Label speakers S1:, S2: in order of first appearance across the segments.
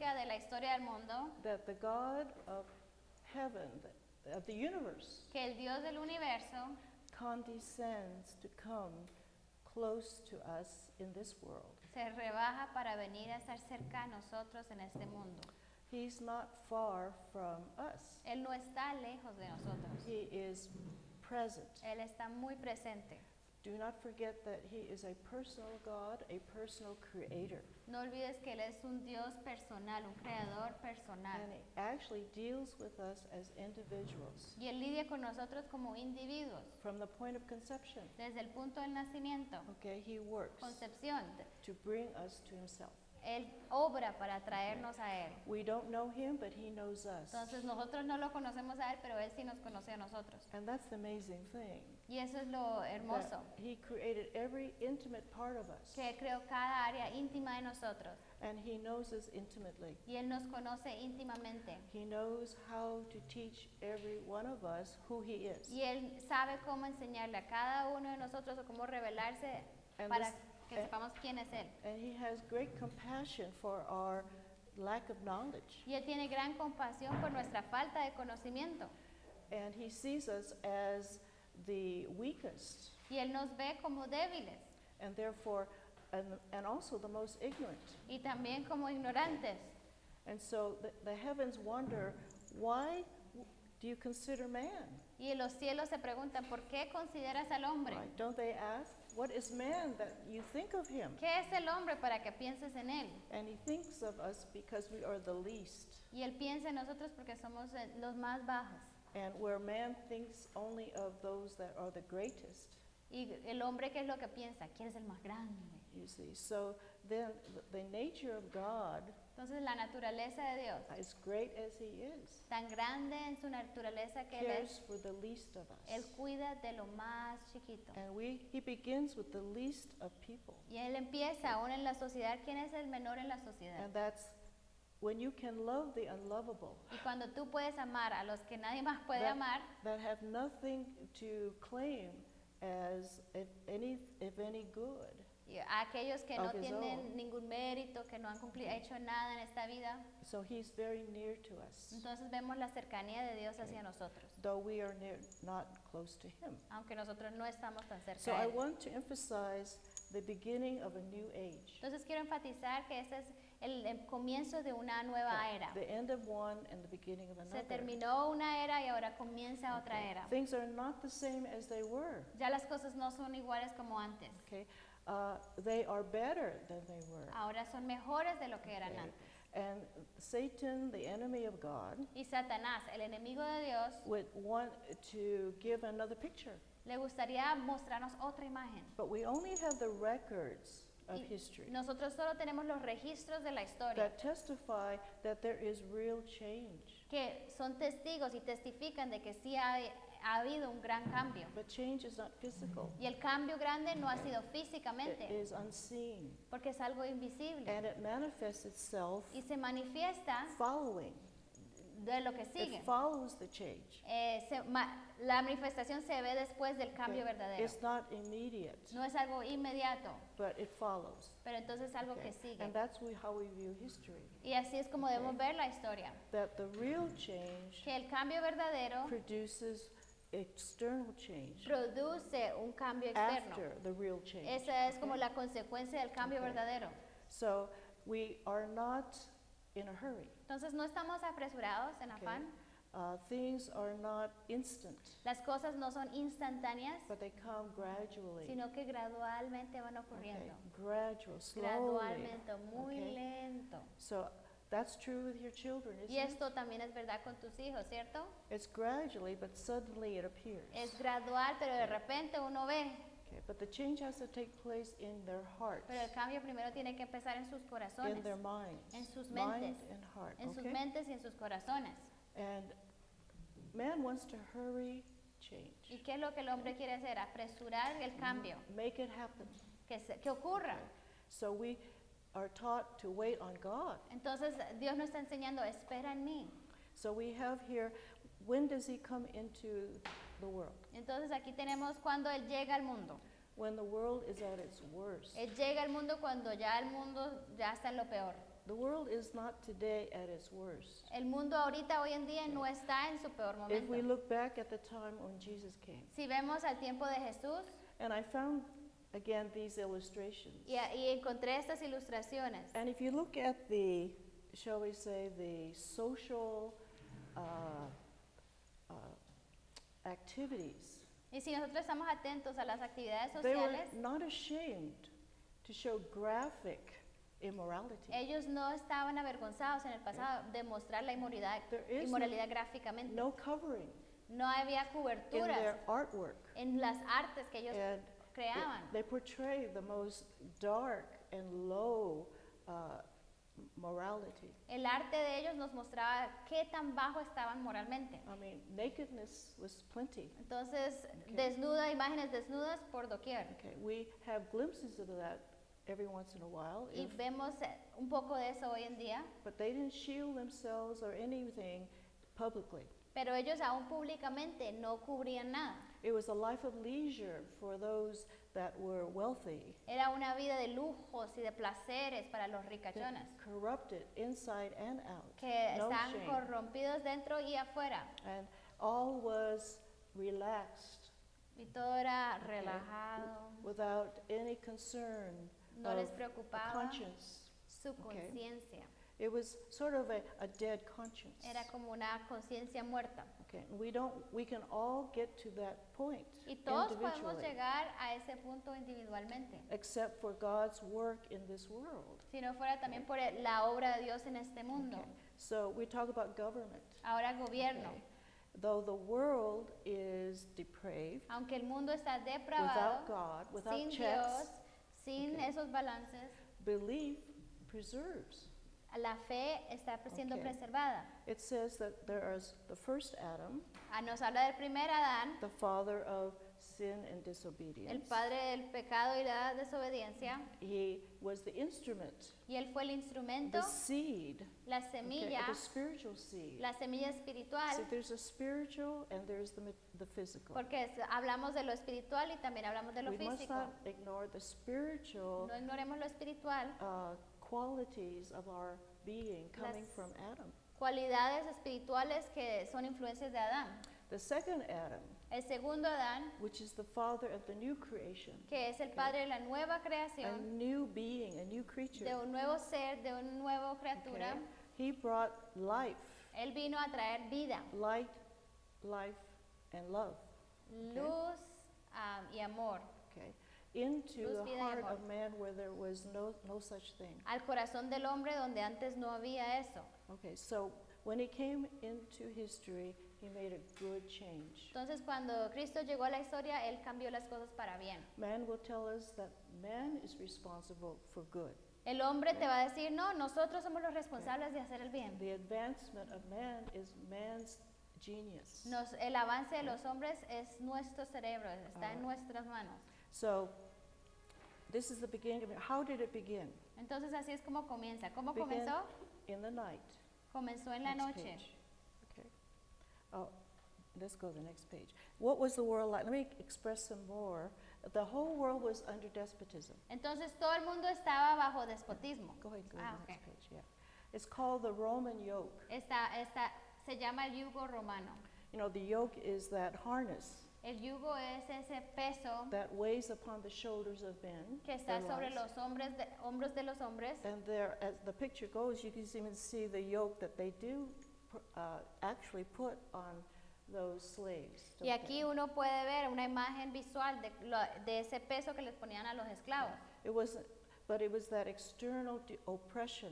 S1: histórica de la historia del mundo,
S2: that the God of heaven, of the universe,
S1: que el Dios del universo
S2: condescends to come close to us in this world.
S1: se rebaja para venir a estar cerca a nosotros en este mundo.
S2: He's not far from us.
S1: Él no está lejos de nosotros.
S2: He is present.
S1: Él está muy presente.
S2: Do not forget that he is a personal God, a personal creator.
S1: No olvides que Él es un Dios personal, un creador personal.
S2: And he actually deals with us as individuals
S1: Y Él lidia con nosotros como individuos,
S2: from the point of conception.
S1: desde el punto del nacimiento,
S2: Okay, he works
S1: concepción.
S2: to bring us to himself.
S1: Él obra para traernos a Él.
S2: We don't know him, but he knows us.
S1: Entonces nosotros no lo conocemos a Él, pero Él sí nos conoce a nosotros.
S2: And that's the amazing thing.
S1: Y eso es lo hermoso,
S2: That he created every intimate part of us.
S1: que Él creó cada área íntima de nosotros.
S2: And he knows us intimately.
S1: Y Él nos conoce íntimamente.
S2: He knows how to teach every one of us who he is.
S1: Y Él sabe cómo enseñarle a cada uno de nosotros o cómo revelarse
S2: And
S1: para
S2: this-
S1: que sepamos quién es Él.
S2: And he has great compassion for our lack of knowledge.
S1: Y Él tiene gran compasión por nuestra falta de conocimiento.
S2: And he sees us as the weakest
S1: Y Él nos ve como débiles
S2: and therefore and also the most ignorant.
S1: y también como ignorantes.
S2: And so the heavens wonder, why do you consider man?
S1: Y los cielos se preguntan, ¿por qué consideras al hombre?
S2: Right? Don't they ask, what is man that you think of him?
S1: ¿Qué es el hombre para que pienses en él?
S2: And he thinks of us because we are the least.
S1: Y Él piensa en nosotros porque somos los más bajos.
S2: And where man thinks only of those that are the greatest,
S1: Y el hombre, ¿qué es lo que piensa? ¿Quién es el más grande?
S2: you see. So then the nature of God,
S1: Entonces la naturaleza de Dios,
S2: as great as he is,
S1: tan grande en su naturaleza que Él
S2: cares
S1: es,
S2: for the least of
S1: Él
S2: us.
S1: cuida de lo más chiquito.
S2: And he begins with the least of people.
S1: Y Él empieza aún en la sociedad, ¿quién es el menor en la sociedad?
S2: And that's when you can love the unlovable,
S1: Y cuando tú puedes amar a los que nadie más puede
S2: that,
S1: amar,
S2: that have nothing to claim as if any good.
S1: y a aquellos que no
S2: Of his
S1: tienen
S2: own.
S1: ningún mérito, que no han hecho nada en esta vida,
S2: So he's very near to us,
S1: entonces vemos la cercanía de Dios hacia nosotros,
S2: though we are not close to him.
S1: aunque nosotros no estamos tan cerca
S2: So
S1: de
S2: I
S1: Él.
S2: want to emphasize the beginning of a new age.
S1: Entonces quiero enfatizar que este es el comienzo de una nueva era.
S2: The end of one and the beginning of
S1: Se
S2: another.
S1: terminó una era y ahora comienza otra era.
S2: Things are not the same as they were.
S1: Ya las cosas no son iguales como antes.
S2: Okay, they are better than they were.
S1: Ahora son mejores de lo que eran
S2: Okay.
S1: antes.
S2: And Satan, the enemy of God,
S1: Y Satanás, el enemigo de Dios,
S2: would want to give another picture.
S1: le gustaría mostrarnos otra imagen.
S2: But we only have the records of
S1: Y
S2: history
S1: nosotros solo tenemos los registros de la historia
S2: that testify that there is real change.
S1: que son testigos y testifican de que sí ha habido un gran cambio.
S2: But change is not physical.
S1: Y el cambio grande no ha sido
S2: It
S1: físicamente,
S2: is unseen.
S1: porque es algo invisible.
S2: And it manifests itself
S1: Y se manifiesta
S2: following.
S1: de lo que sigue.
S2: It follows the change.
S1: La manifestación se ve después del cambio
S2: Okay?
S1: verdadero.
S2: It's not immediate,
S1: No es algo inmediato,
S2: but it follows.
S1: pero entonces es algo
S2: Okay?
S1: que sigue.
S2: And that's how we view history.
S1: Y así es como debemos ver la historia.
S2: That the real change
S1: Que el cambio verdadero
S2: produces external change
S1: produce un cambio externo.
S2: after the real change.
S1: Esa es como la consecuencia del cambio
S2: Okay.
S1: verdadero.
S2: So we are not in a hurry.
S1: Entonces no estamos apresurados en
S2: Okay?
S1: afán.
S2: Things are not instant,
S1: Las cosas no son instantáneas,
S2: but they come gradually.
S1: sino que gradualmente van
S2: Okay?
S1: ocurriendo.
S2: Gradual, slowly.
S1: Gradualmente, muy
S2: Okay?
S1: lento.
S2: So that's true with your children, isn't
S1: Y
S2: it?
S1: esto también es verdad con tus hijos, ¿cierto?
S2: It's gradually, but suddenly it appears.
S1: Es gradual, pero de repente uno ve.
S2: Okay, but the change has to take place in their hearts,
S1: Pero el cambio primero tiene que empezar en sus corazones,
S2: in their minds,
S1: en sus
S2: mind
S1: mentes,
S2: and heart.
S1: en sus
S2: Okay?
S1: mentes y en sus corazones.
S2: And man wants to hurry change,
S1: ¿Y qué es lo que el hombre quiere hacer? Apresurar el cambio,
S2: make it happen.
S1: que ocurra.
S2: So we are taught to wait on God.
S1: Entonces Dios nos está enseñando, espera en mí.
S2: So we have here, when does he come into the world?
S1: Entonces aquí tenemos cuando Él llega al mundo.
S2: When the world is at its worst.
S1: Él llega al mundo cuando ya el mundo ya está en lo peor.
S2: the world is not today at its worst.
S1: El mundo ahorita, hoy en día, no está en su peor
S2: If we
S1: momento.
S2: look back at the time when Jesus came,
S1: Si vemos al tiempo de Jesús,
S2: and I found again these illustrations.
S1: y encontré estas ilustraciones.
S2: And if you look at the, shall we say, the social uh, uh, activities,
S1: Y si nosotros estamos atentos a las actividades
S2: they were
S1: sociales,
S2: not ashamed to show graphic immorality.
S1: ellos no estaban avergonzados en el pasado de mostrar la
S2: There is
S1: inmoralidad gráficamente.
S2: no covering
S1: No había
S2: in
S1: coberturas
S2: their artwork.
S1: en las artes que ellos
S2: And
S1: creaban.
S2: they portray the most dark and low morality.
S1: El arte de ellos nos mostraba qué tan bajo estaban moralmente.
S2: I mean, nakedness was plenty.
S1: Entonces, imágenes desnudas por doquier.
S2: Okay, we have glimpses of that every once in a while,
S1: Y vemos un poco de eso hoy en día,
S2: but they didn't shield themselves or anything publicly.
S1: pero ellos aún públicamente no cubrían nada.
S2: It was a life of leisure for those that were wealthy,
S1: Era una vida de lujos y de placeres para los
S2: that
S1: ricachones,
S2: corrupted inside and out,
S1: que
S2: no
S1: están
S2: shame.
S1: corrompidos dentro y afuera.
S2: And all was relaxed,
S1: Y todo era relajado,
S2: without any concern
S1: no les
S2: of a
S1: preocupaba
S2: conscience.
S1: su conciencia.
S2: It was sort of a dead conscience.
S1: Era como una conciencia muerta.
S2: Okay, and we can all get to that point
S1: Y todos podemos
S2: individually,
S1: llegar a ese punto individualmente,
S2: except for God's work in this world.
S1: si no fuera también por la obra de Dios en este mundo.
S2: Okay, so we talk about government.
S1: Ahora gobierno.
S2: Okay. Though the world is depraved,
S1: Aunque el mundo está
S2: without
S1: depravado,
S2: God, without
S1: sin
S2: checks,
S1: Dios, sin
S2: Okay.
S1: esos balances,
S2: belief preserves.
S1: la fe está siendo
S2: Okay.
S1: preservada.
S2: It says that there is the first Adam,
S1: Nos habla del primer Adán,
S2: the father of sin and
S1: el
S2: disobedience.
S1: padre del pecado y la desobediencia,
S2: He was the instrument,
S1: y él fue el instrumento,
S2: the seed,
S1: la
S2: okay,
S1: semilla,
S2: the spiritual seed.
S1: la semilla espiritual,
S2: So there's a spiritual and there's the physical.
S1: porque hablamos de lo espiritual y también hablamos de lo
S2: We must
S1: físico.
S2: not ignore the spiritual
S1: No ignoremos lo espiritual,
S2: qualities of our being coming
S1: Las-
S2: from Adam.
S1: cualidades espirituales que son influencias de Adán.
S2: The second Adam,
S1: El segundo Adán,
S2: which is the father of the new creation,
S1: que es el padre de la nueva
S2: a
S1: creación,
S2: new being, a new creature.
S1: de un nuevo ser, de una nueva criatura,
S2: Okay? He brought life,
S1: él vino a traer vida,
S2: light, life, and love.
S1: luz y amor
S2: Okay, into
S1: Luz,
S2: the
S1: vida y
S2: heart
S1: amor.
S2: of man where there was no such thing.
S1: al corazón del hombre donde antes no había eso.
S2: Okay, so when he came into history, he made a good change.
S1: Entonces cuando Cristo llegó a la historia, él cambió las cosas para bien.
S2: Man will tell us that man is responsible for good.
S1: El hombre te va a decir, no, nosotros somos los responsables de hacer el bien.
S2: The advancement of man is man's genius.
S1: El avance de los hombres es nuestro cerebro, está en
S2: Alright.
S1: nuestras manos.
S2: So this is the beginning of it. How did it begin?
S1: Entonces así es como comienza. ¿Cómo
S2: Began
S1: comenzó?
S2: in the night.
S1: Comenzó en la
S2: Next
S1: noche.
S2: page. Okay. Oh, let's go to the next page. What was the world like? Let me express some more. The whole world was under despotism.
S1: Entonces todo el mundo estaba bajo despotismo.
S2: Go ahead, go to
S1: Ah,
S2: the
S1: ok.
S2: next page. Yeah. It's called the Roman yoke.
S1: Se llama el yugo romano.
S2: You know, the yoke is that harness
S1: El yugo es ese peso
S2: that weighs upon the shoulders of men.
S1: que está
S2: their
S1: sobre
S2: lives.
S1: los hombros de los hombres.
S2: And there, as the picture goes, you can even see the yoke that they do actually put on those slaves.
S1: Y
S2: don't
S1: aquí
S2: they?
S1: uno puede ver una imagen visual de ese peso que les ponían a los esclavos.
S2: It was, but it was that external oppression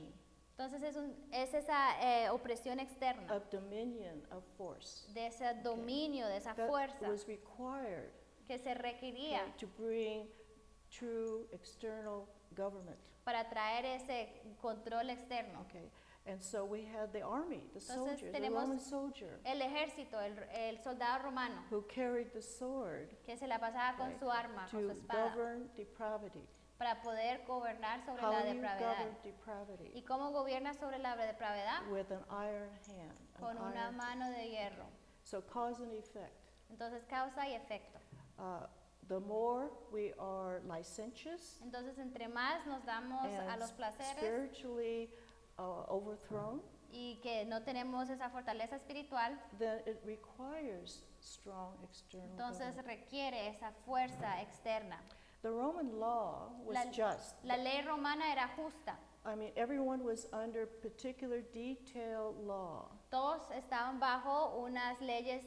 S1: Entonces es esa opresión externa,
S2: of dominion, of force,
S1: de ese dominio, de esa
S2: that
S1: fuerza
S2: was required
S1: que se requería
S2: to bring true external government.
S1: para traer ese control externo.
S2: Okay, and so we had the army, the
S1: Entonces
S2: soldiers, the
S1: tenemos
S2: Roman soldier
S1: el ejército, el soldado romano,
S2: who carried the sword
S1: que se la pasaba con
S2: Right.
S1: su arma, con su
S2: to
S1: espada,
S2: govern depravity.
S1: para poder gobernar sobre
S2: How
S1: la
S2: do you
S1: depravidad.
S2: govern depravity?
S1: ¿Y cómo gobierna sobre la depravidad?
S2: With an iron hand.
S1: Con
S2: an
S1: una
S2: iron-
S1: mano de hierro.
S2: So cause and effect.
S1: Entonces causa y efecto.
S2: The more we are licentious
S1: Entonces entre más nos damos a
S2: and
S1: los placeres
S2: spiritually overthrown,
S1: y que no tenemos esa fortaleza espiritual,
S2: then it requires strong external
S1: entonces
S2: government.
S1: requiere esa fuerza externa.
S2: The Roman law was
S1: La,
S2: just.
S1: la ley romana era justa.
S2: I mean, everyone was under particular detailed law
S1: Todos estaban bajo unas leyes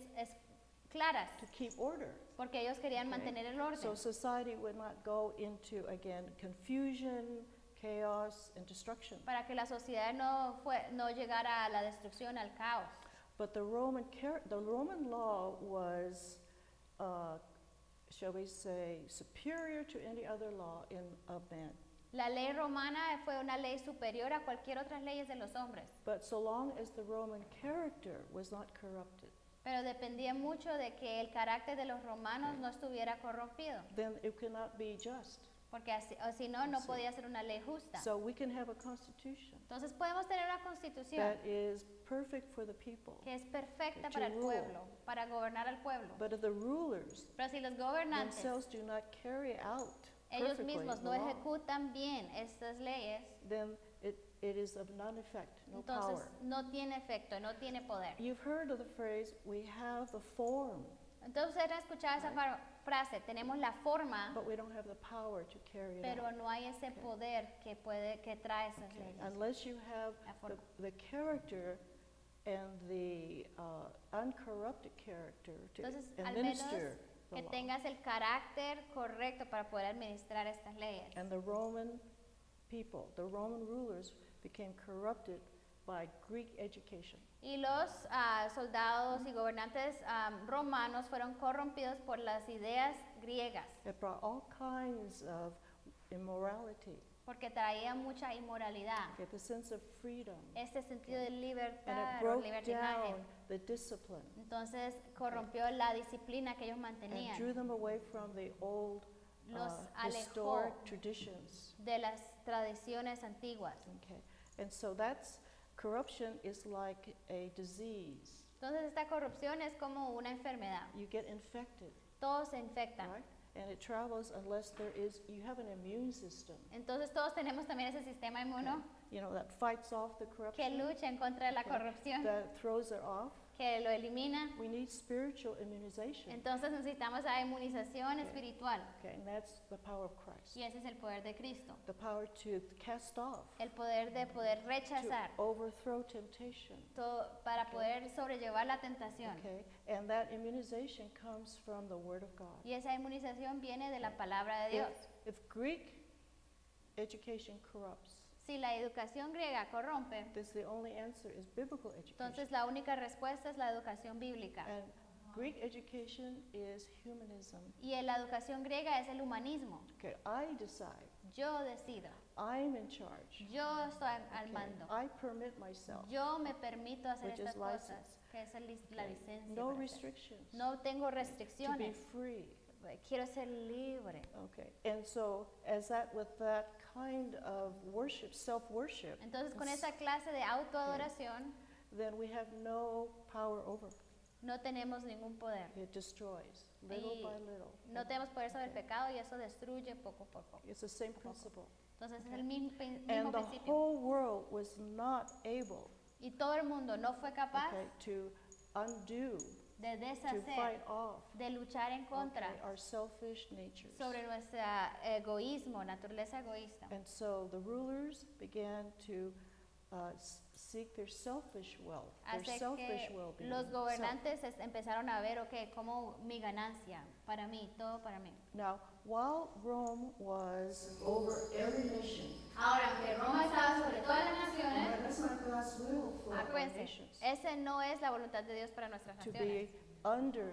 S1: claras,
S2: to keep order.
S1: porque ellos querían
S2: Okay.
S1: mantener el orden.
S2: So society would not go into, again, confusion, chaos, and destruction.
S1: Para que la sociedad no llegara a la destrucción, al caos.
S2: But the Roman law was, shall we say, superior to any other law of man.
S1: La ley romana fue una ley superior a cualquier otra ley de los hombres,
S2: But so long as the Roman character was not corrupted,
S1: pero dependía mucho de que el carácter de los romanos no estuviera corrompido,
S2: then it cannot be just.
S1: porque o si no, no podía ser una ley justa.
S2: So we can have a constitution
S1: Entonces podemos tener una constitución
S2: that is perfect for the people.
S1: que es perfecta
S2: to
S1: para el
S2: rule.
S1: pueblo, para gobernar al pueblo.
S2: But if the rulers
S1: Pero si los gobernantes,
S2: themselves do not carry out
S1: ellos
S2: perfectly
S1: mismos
S2: the
S1: no
S2: law,
S1: ejecutan bien estas leyes,
S2: then it is of none effect, no
S1: entonces
S2: power.
S1: no tiene efecto, no tiene poder.
S2: You've heard of the phrase, we have the form,
S1: Entonces ustedes han escuchado esa frase, tenemos la forma,
S2: but we don't have the power to carry it
S1: pero
S2: out.
S1: no hay ese poder que trae esas
S2: Okay.
S1: leyes.
S2: Unless you have
S1: La forma.
S2: the character and the uncorrupted character to
S1: Entonces, al menos
S2: administer the
S1: que
S2: law.
S1: tengas el carácter correcto para poder administrar estas leyes.
S2: And the Roman people, the Roman rulers became corrupted by Greek education.
S1: Y los soldados y gobernantes romanos fueron corrompidos por las ideas griegas,
S2: It brought all kinds of immorality,
S1: porque traía mucha inmoralidad,
S2: okay, the sense of freedom,
S1: este sentido de
S2: and it
S1: libertad o
S2: broke
S1: libertinaje.
S2: down the discipline
S1: Entonces corrompió la disciplina que ellos
S2: and
S1: mantenían,
S2: drew them away from the old
S1: los
S2: historic
S1: alejó
S2: traditions.
S1: de las tradiciones antiguas.
S2: Okay, and so corruption is like a disease.
S1: Entonces esta corrupción es como una enfermedad,
S2: You get infected,
S1: todos se infectan.
S2: right? And it travels unless you have an immune system,
S1: Entonces todos tenemos también ese sistema inmuno
S2: you know, that fights off the
S1: que
S2: corruption,
S1: lucha en contra de la
S2: Okay.
S1: corrupción,
S2: that throws it off.
S1: que lo elimina.
S2: We need spiritual immunization.
S1: Entonces necesitamos la inmunización
S2: Okay.
S1: espiritual,
S2: Okay, and that's the power of Christ.
S1: y ese es el poder de Cristo,
S2: The power to cast off,
S1: el poder de poder
S2: to
S1: rechazar
S2: overthrow temptation.
S1: todo para poder sobrellevar la tentación.
S2: Okay, and that immunization comes from the Word of God.
S1: Y esa inmunización viene de la palabra de Dios.
S2: If Greek education corrupts,
S1: Si la educación griega corrompe,
S2: the only answer is biblical education.
S1: entonces la única respuesta es la educación bíblica.
S2: And Greek education is humanism.
S1: Y en la educación griega es el humanismo.
S2: Okay, I decide.
S1: Yo decido,
S2: I'm in charge.
S1: yo estoy al
S2: Okay,
S1: mando,
S2: I permit myself.
S1: yo me permito hacer
S2: Which
S1: estas
S2: is
S1: cosas,
S2: license.
S1: que es la
S2: Okay,
S1: licencia.
S2: no
S1: para hacer.
S2: restrictions.
S1: No tengo
S2: To be
S1: restricciones,
S2: free.
S1: quiero ser libre.
S2: Okay, and so with that kind of worship, self-worship,
S1: Entonces con esa clase de autoadoración
S2: then we have no power over.
S1: no tenemos ningún poder.
S2: It destroys little
S1: Y
S2: by little.
S1: no tenemos poder sobre el pecado y eso destruye poco por poco.
S2: It's the same principle.
S1: Entonces es el mismo
S2: And the
S1: principio.
S2: whole world was not able,
S1: Y todo el mundo no fue capaz
S2: okay, to undo,
S1: de
S2: to
S1: deshacer,
S2: fight off,
S1: de luchar en contra
S2: okay, our selfish natures.
S1: sobre nuestro egoísmo, naturaleza egoísta.
S2: And so the rulers began to seek their selfish wealth, their
S1: Hace
S2: selfish
S1: que
S2: well-being.
S1: los gobernantes empezaron a ver, ok, como mi ganancia, para mí, todo para mí.
S2: Now, while Rome was over every nation,
S1: Ahora, aunque Roma estaba sobre todas las naciones,
S2: that's not God's will for our
S1: acuérdense,
S2: nations,
S1: esa no es la voluntad de Dios para nuestras
S2: to
S1: naciones.
S2: be under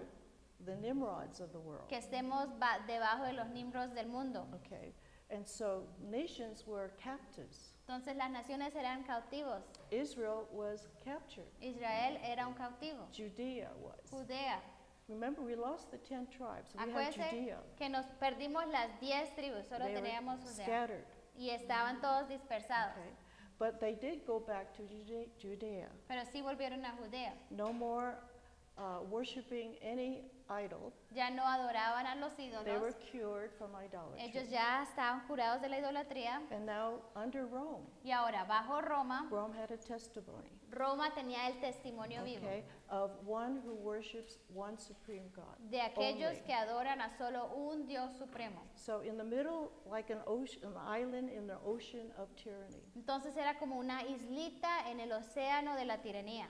S2: the Nimrods of the world.
S1: Que estemos debajo de los miembros del mundo.
S2: Okay, and so nations were captives.
S1: Entonces las naciones eran cautivos.
S2: Israel was captured.
S1: Israel era un cautivo.
S2: Judea was.
S1: Judea.
S2: Remember, we lost the 10 tribes. We had
S1: Acuérdense
S2: Judea.
S1: que nos perdimos las 10 tribus, solo
S2: They were
S1: teníamos Judea.
S2: scattered.
S1: Y estaban todos dispersados.
S2: Okay, but they did go back to Judea.
S1: Pero sí volvieron a Judea.
S2: No more worshiping any idol.
S1: ya no adoraban a los
S2: They were
S1: ídolos,
S2: cured from idolatry.
S1: ellos ya estaban curados de la idolatría
S2: And now under Rome,
S1: y ahora bajo Roma,
S2: Rome had a testimony,
S1: Roma tenía el testimonio vivo
S2: okay, of one who worships one supreme God.
S1: de aquellos
S2: only.
S1: que adoran a solo un Dios supremo.
S2: So in the middle, like an ocean, an island in the ocean of tyranny,
S1: Entonces era como una islita en el océano de la tiranía.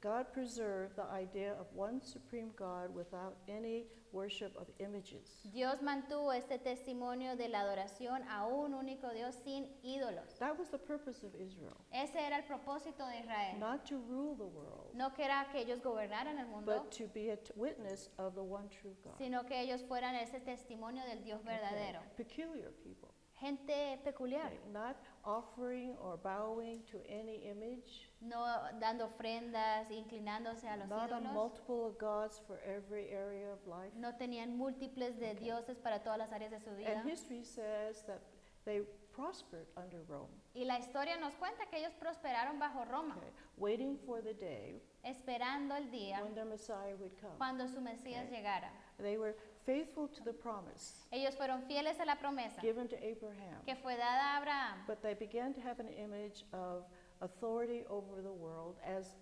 S2: God preserved the idea of one supreme God without any worship of images.
S1: Dios mantuvo este testimonio de la adoración a un único Dios sin ídolos.
S2: That was the purpose of Israel,
S1: Ese era el propósito de Israel.
S2: not to rule the world,
S1: No que era que ellos gobernaran el mundo,
S2: but to be a witness of the one true God.
S1: sino que ellos fueran ese testimonio del Dios verdadero.
S2: Okay. Peculiar people,
S1: Gente peculiar,
S2: okay, not offering or bowing to any image,
S1: no dando ofrendas, inclinándose a los
S2: not a
S1: ídolos.
S2: multiple of gods for every area of life.
S1: No tenían múltiples de
S2: Okay.
S1: dioses para todas las áreas de su vida.
S2: And history says that they prospered under Rome,
S1: Y la historia nos cuenta que ellos prosperaron bajo Roma,
S2: okay, waiting for the day
S1: esperando el día
S2: when their Messiah would come.
S1: cuando su Mesías
S2: Okay.
S1: llegara.
S2: They were faithful to the promise
S1: Ellos fueron fieles a la promesa
S2: given to Abraham,
S1: que fue dada a Abraham,
S2: but they began to have an image of authority over the world as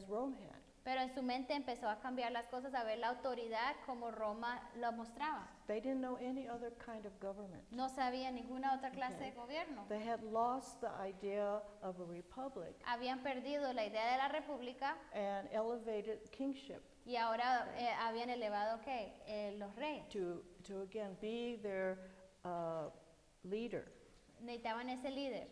S2: Rome had.
S1: pero en su mente empezó a cambiar las cosas, a ver la autoridad como Roma lo mostraba.
S2: They didn't know any other kind of government.
S1: No sabía ninguna otra clase
S2: Okay.
S1: de gobierno.
S2: They had lost the idea of a republic
S1: Habían perdido la idea de la república
S2: and elevated kingship
S1: y ahora habían elevado ¿qué? Los reyes.
S2: to again be their leader.
S1: Necesitaban ese líder.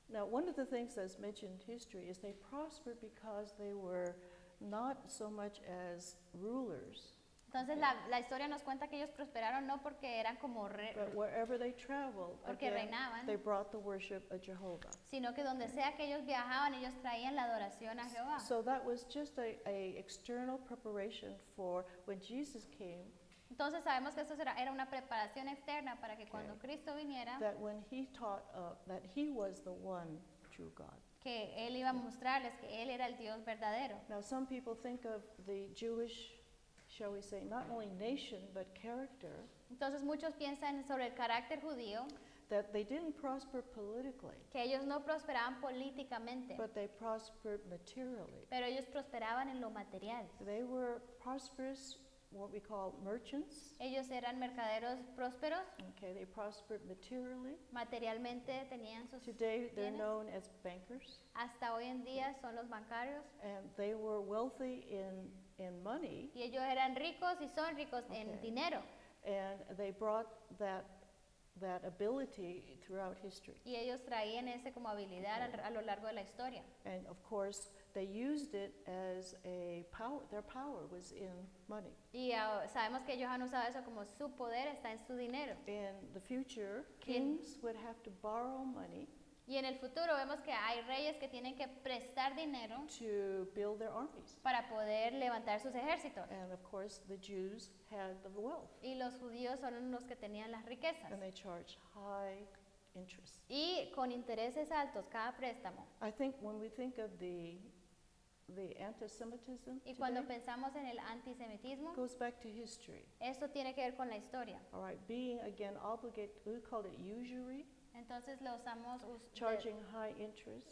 S2: Now, one of the things that's mentioned in history is they prospered because they were not so much as rulers,
S1: Entonces la historia nos cuenta que ellos prosperaron no porque eran como
S2: but wherever they traveled,
S1: porque
S2: again,
S1: reinaban,
S2: they brought the worship of Jehovah.
S1: sino que donde sea que ellos viajaban, ellos traían la adoración a Jehová.
S2: So that was just a external preparation for when Jesus came,
S1: Entonces sabemos que eso era una preparación externa para que cuando
S2: Okay.
S1: Cristo viniera,
S2: that when he taught that he was the one true God.
S1: que Él iba a mostrarles que Él era el Dios verdadero.
S2: Now, some people think of the Jewish, shall we say, not only nation but character,
S1: Entonces muchos piensan sobre el carácter judío,
S2: that they didn't prosper politically,
S1: que ellos no prosperaban políticamente,
S2: but they prospered materially.
S1: pero ellos prosperaban en lo material.
S2: They were prosperous, what we call merchants.
S1: Ellos eran mercaderos prósperos,
S2: Okay, they prospered materially.
S1: materialmente tenían sus
S2: Today, they're
S1: bienes.
S2: known as bankers,
S1: Hasta hoy en día son los bancarios
S2: and they were wealthy in money,
S1: y ellos eran ricos y son ricos en
S2: Okay.
S1: dinero
S2: and they brought that ability throughout history.
S1: y ellos traían ese como habilidad a lo largo de la historia.
S2: And of course, they used it as a power. Their power was in money.
S1: Y sabemos que ellos han usado eso como su poder está en su dinero.
S2: In the future,
S1: King-
S2: kings would have to borrow money
S1: Y en el futuro vemos que hay reyes que tienen que prestar dinero
S2: to build their armies.
S1: para poder levantar sus ejércitos.
S2: And of course, the Jews had the wealth,
S1: Y los judíos son los que tenían las riquezas.
S2: and they charged high interest.
S1: Y con intereses altos cada préstamo.
S2: I think when we think of the anti-Semitism
S1: Y cuando
S2: today,
S1: pensamos en el antisemitismo,
S2: it goes back to history.
S1: esto tiene que ver con la historia.
S2: All right, being again obligated, we call it usury,
S1: Entonces lo usamos
S2: charging high interest,